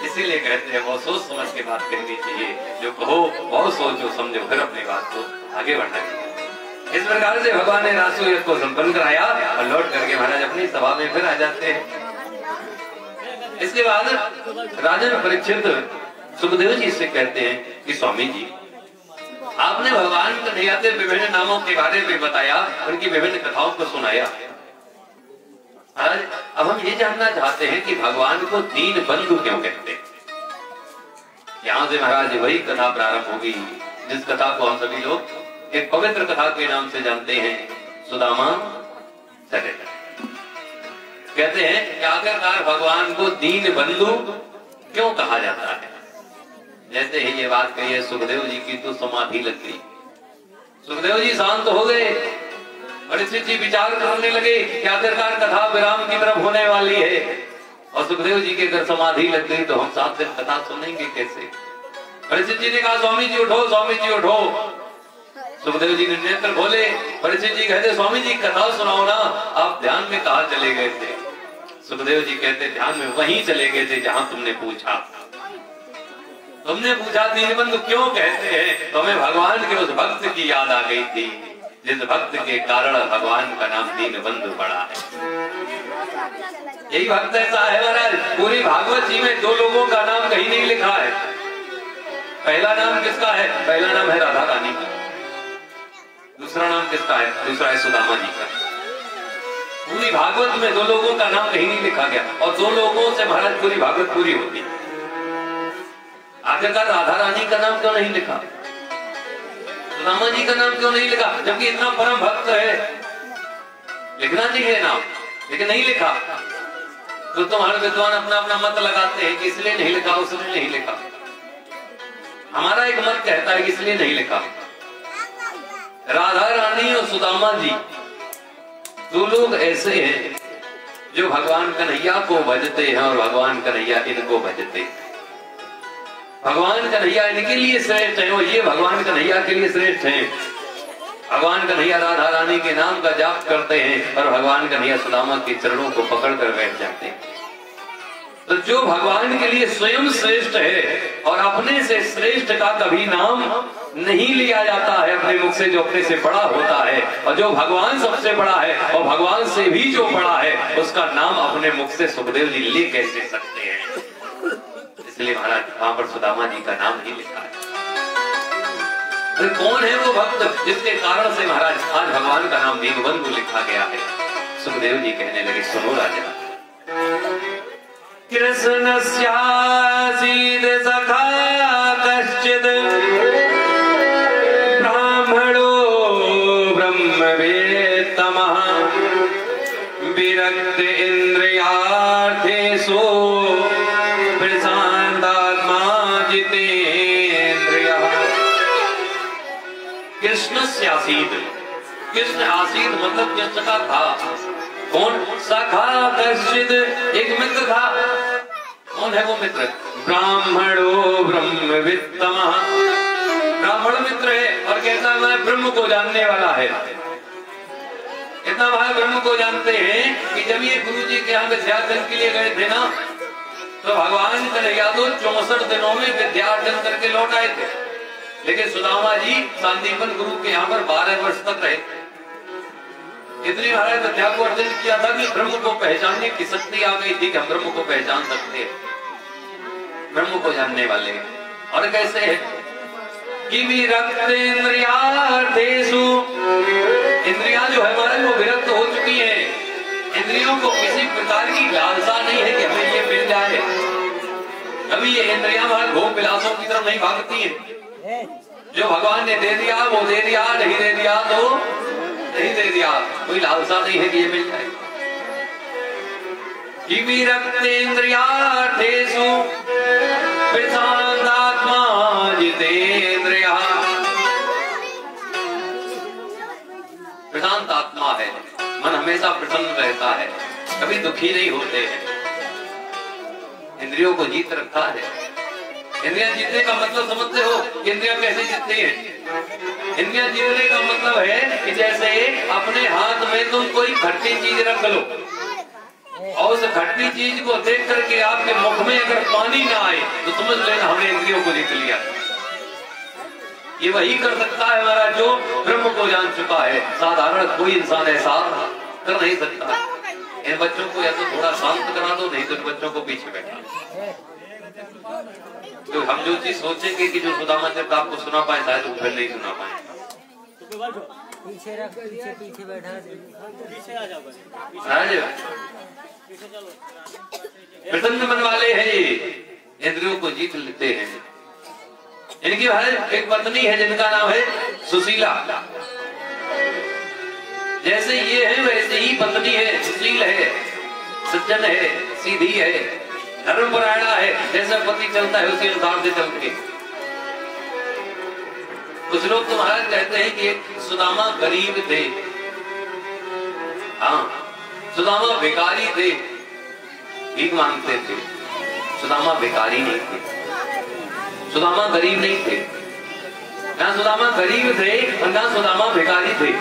इसीलिए कहते हैं बहुत सोच समझ के बात कहनी चाहिए, जो कहो बहुत सोचो समझो फिर अपनी बात को आगे बढ़ना चाहिए। इस प्रकार से भगवान ने राजसूय को संपन्न कराया और लौट करके महाराज अपनी सभा में फिर आ जाते हैं। इसके बाद राजन परीक्षित सुखदेव जी से कहते हैं कि स्वामी जी आपने भगवान कन्हैया के विभिन्न नामों के बारे में बताया, उनकी विभिन्न कथाओं को सुनाया। आज अब हम ये जानना चाहते हैं कि भगवान को दीन बंधु क्यों कहते हैं। यहाँ से महाराज वही कथा प्रारंभ होगी जिस कथा को हम सभी लोग एक पवित्र कथा के नाम से जानते हैं, सुदामा सरिता। कहते हैं कि आखिरकार भगवान को दीन बंधु क्यों कहा जाता है। जैसे ही ये बात कही है सुखदेव जी की तो समाधि लग गई। सुखदेव जी शांत हो गए, परीक्षित जी विचार करने लगे कि आखिरकार कथा विराम की तरफ होने वाली है और सुखदेव जी के अगर समाधि लग गई तो हम 7 दिन कथा सुनेंगे कैसे। परीक्षित जी ने कहा स्वामी जी उठो, स्वामी जी उठो। सुखदेव जी ने नेत्र खोले, परीक्षित जी कहते स्वामी जी कथा सुनाओ ना, आप ध्यान में कहा चले गए थे। सुखदेव जी कहते ध्यान में वहीं चले गए थे जहां तुमने पूछा। तुमने पूछा दीनबंधु क्यों कहते हैं, तो हमें भगवान के उस भक्त की याद आ गई थी जिस भक्त के कारण भगवान का नाम दीनबंधु पड़ा है। यही भक्त ऐसा है महाराज, पूरी भागवत जी में 2 लोगों का नाम कहीं नहीं लिखा है। पहला नाम किसका है? पहला नाम है राधा रानी का। दूसरा नाम किसका है? दूसरा है सुदामा जी का। पूरी भागवत में 2 लोगों का नाम कहीं नहीं लिखा गया और 2 लोगों से महाराज पूरी भागवत पूरी होती। आखिरकार राधा रानी का नाम क्यों नहीं लिखा, सुदामा जी का नाम क्यों नहीं लिखा, जबकि इतना परम भक्त है, लिखना चाहिए नाम, लेकिन नहीं लिखा। तो तुम्हारे विद्वान अपना अपना मत लगाते हैं कि इसलिए नहीं लिखा उसने नहीं लिखा। हमारा एक मत कहता है कि इसलिए नहीं लिखा। राधा रानी और सुदामा जी 2 लोग ऐसे हैं जो भगवान कन्हैया को भजते हैं और भगवान कन्हैया इनको भजते हैं। भगवान कन्हैया इनके लिए श्रेष्ठ है और ये भगवान कन्हैया के लिए श्रेष्ठ हैं। भगवान कन्हैया राधा रानी के नाम का जाप करते हैं और भगवान कन्हैया सुदामा के चरणों को पकड़ कर बैठ जाते हैं। तो जो भगवान के लिए स्वयं श्रेष्ठ है और अपने से श्रेष्ठ का कभी नाम नहीं लिया जाता है अपने मुख से, जो अपने से बड़ा होता है, और जो भगवान सबसे बड़ा है और भगवान से भी जो बड़ा है उसका नाम अपने मुख से सुखदेव जी ले कैसे सकते हैं। इसलिए महाराज वहां पर सुदामा जी का नाम नहीं लिखा है। तो कौन है वो भक्त जिसके कारण से महाराज आज भगवान का नाम दीनबंधु लिखा गया है। सुखदेव जी कहने लगे सुनो राजा, कृष्णस्यासीद सखा कश्चिद ब्राह्मणो ब्रह्मवेत्तम कृष्ण से आसीद, कृष्ण आसीद मतलब कृष्ण का था। कौन? सखा कश्चित, एक मित्र था। कौन है वो मित्र? ब्राह्मणो ब्रह्मवित्तमः, ब्राह्मण मित्र है और कहता मैं ब्रह्म को जानने वाला है। इतना भाई ब्रह्म को जानते हैं कि जब ये गुरु जी के यहाँ विद्यार्जन के लिए गए थे ना, तो भगवान कन्हैया तो 64 दिनों में विद्यार्जन करके लौट आए थे। लेकिन सुदामा जी सांदीपन गुरु के यहाँ पर 12 वर्ष तक रहे। इतनी महाराज विद्या को अर्जन किया था कि ब्रह्म को पहचानने की शक्ति आ गई थी कि हम ब्रह्म को पहचान सकते हैं, ब्रह्म को जानने वाले। और कैसे है कि विरक्तेन्द्रियार्थेषु, इंद्रियां जो है हमारे वो विरक्त हो चुकी है। इंद्रियों को किसी प्रकार की लालसा नहीं है कि हमें ये मिल जाए। कभी ये इंद्रियां हमारे भोग विलासों की तरफ नहीं भागती हैं। जो भगवान ने दे दिया वो दे दिया, नहीं दे दिया तो नहीं दे दिया। कोई लालसा नहीं है कि ये मिल जाए। कि विरक्तेन्द्रियार्थेषु प्रशान्तात्मा जितेन्द्रियः, प्रशांत आत्मा है, मन हमेशा प्रसन्न रहता है, कभी दुखी नहीं होते हैं। इंद्रियों को जीत रखा है। इंद्रियां जीतने का मतलब समझते हो? इंद्रियां कैसे जीतती हैं? इंद्रियां जीतने का मतलब है कि जैसे अपने हाथ में तुम कोई खट्टी चीज रख लो और उस खट्टी चीज को देख करके आपके मुख में अगर पानी ना आए तो समझ लेना हमने इंद्रियों को जीत लिया। ये वही कर सकता है हमारा जो ब्रह्म को जान चुका है। साधारण कोई इंसान ऐसा कर नहीं सकता। इन बच्चों को या तो थोड़ा शांत करा दो, नहीं तो इन बच्चों को पीछे बैठा। तो हम जो चीज सोचेंगे कि जो सुदामा जब आपको सुना पाए शायद वो फिर नहीं सुना पाए। पीछे रख, पीछे बैठा, पीछे आ जाओ, प्रसन्न मन वाले हैं ये, इंद्रियों को जीत लेते हैं। इनकी एक पत्नी है जिनका नाम है सुशीला। जैसे ये है वैसे ही पत्नी है, सुशील है, सज्जन है, सीधी है, धर्मपरायणा है। जैसा पति चलता है उसी अनुसार से चलते। कुछ लोग तो महाराज कहते हैं कि सुदामा गरीब थे, हाँ सुदामा भिखारी थे, भीख मांगते थे। सुदामा भिखारी नहीं थे, सुदामा गरीब नहीं थे। ना सुदामा गरीब थे और ना सुदामा भिखारी थे।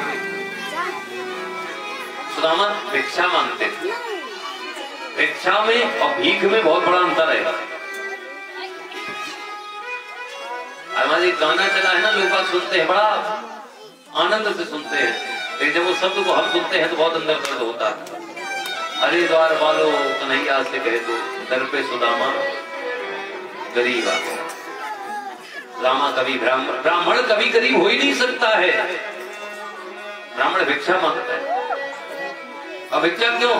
सुदामा भिक्षा मांगते थे। भिक्षा में और भीख में बहुत बड़ा अंतर है। हमारे गाना चला है ना, लोग बात सुनते हैं बड़ा आनंद से सुनते हैं, लेकिन जब वो शब्द को हम सुनते हैं तो बहुत अंदर दर्द होता है। हरिद्वार वालों कन्हैया से कह दो, दर पे सुदामा गरीब आ गया। सुदामा कभी ब्राह्मण कभी गरीब हो ही नहीं सकता है। ब्राह्मण भिक्षा मांगता है। और भिक्षा क्यों?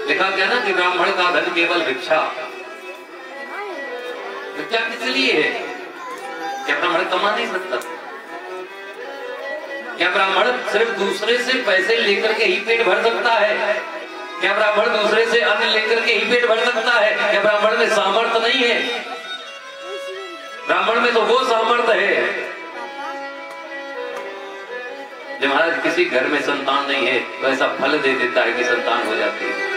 लिखा गया ना कि ब्राह्मण का धन केवल भिक्षा। भिक्षा किस लिए है? क्या ब्राह्मण कमा नहीं सकता? क्या ब्राह्मण सिर्फ दूसरे से पैसे लेकर के ही पेट भर सकता है? क्या ब्राह्मण दूसरे से अन्न लेकर के ही पेट भर सकता है? क्या ब्राह्मण में सामर्थ्य नहीं है? ब्राह्मण में तो वो सामर्थ्य है। जब महाराज किसी घर में संतान नहीं है तो ऐसा फल दे देता है कि संतान हो जाती है।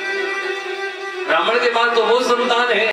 ब्राह्मण के पास तो वो संतान है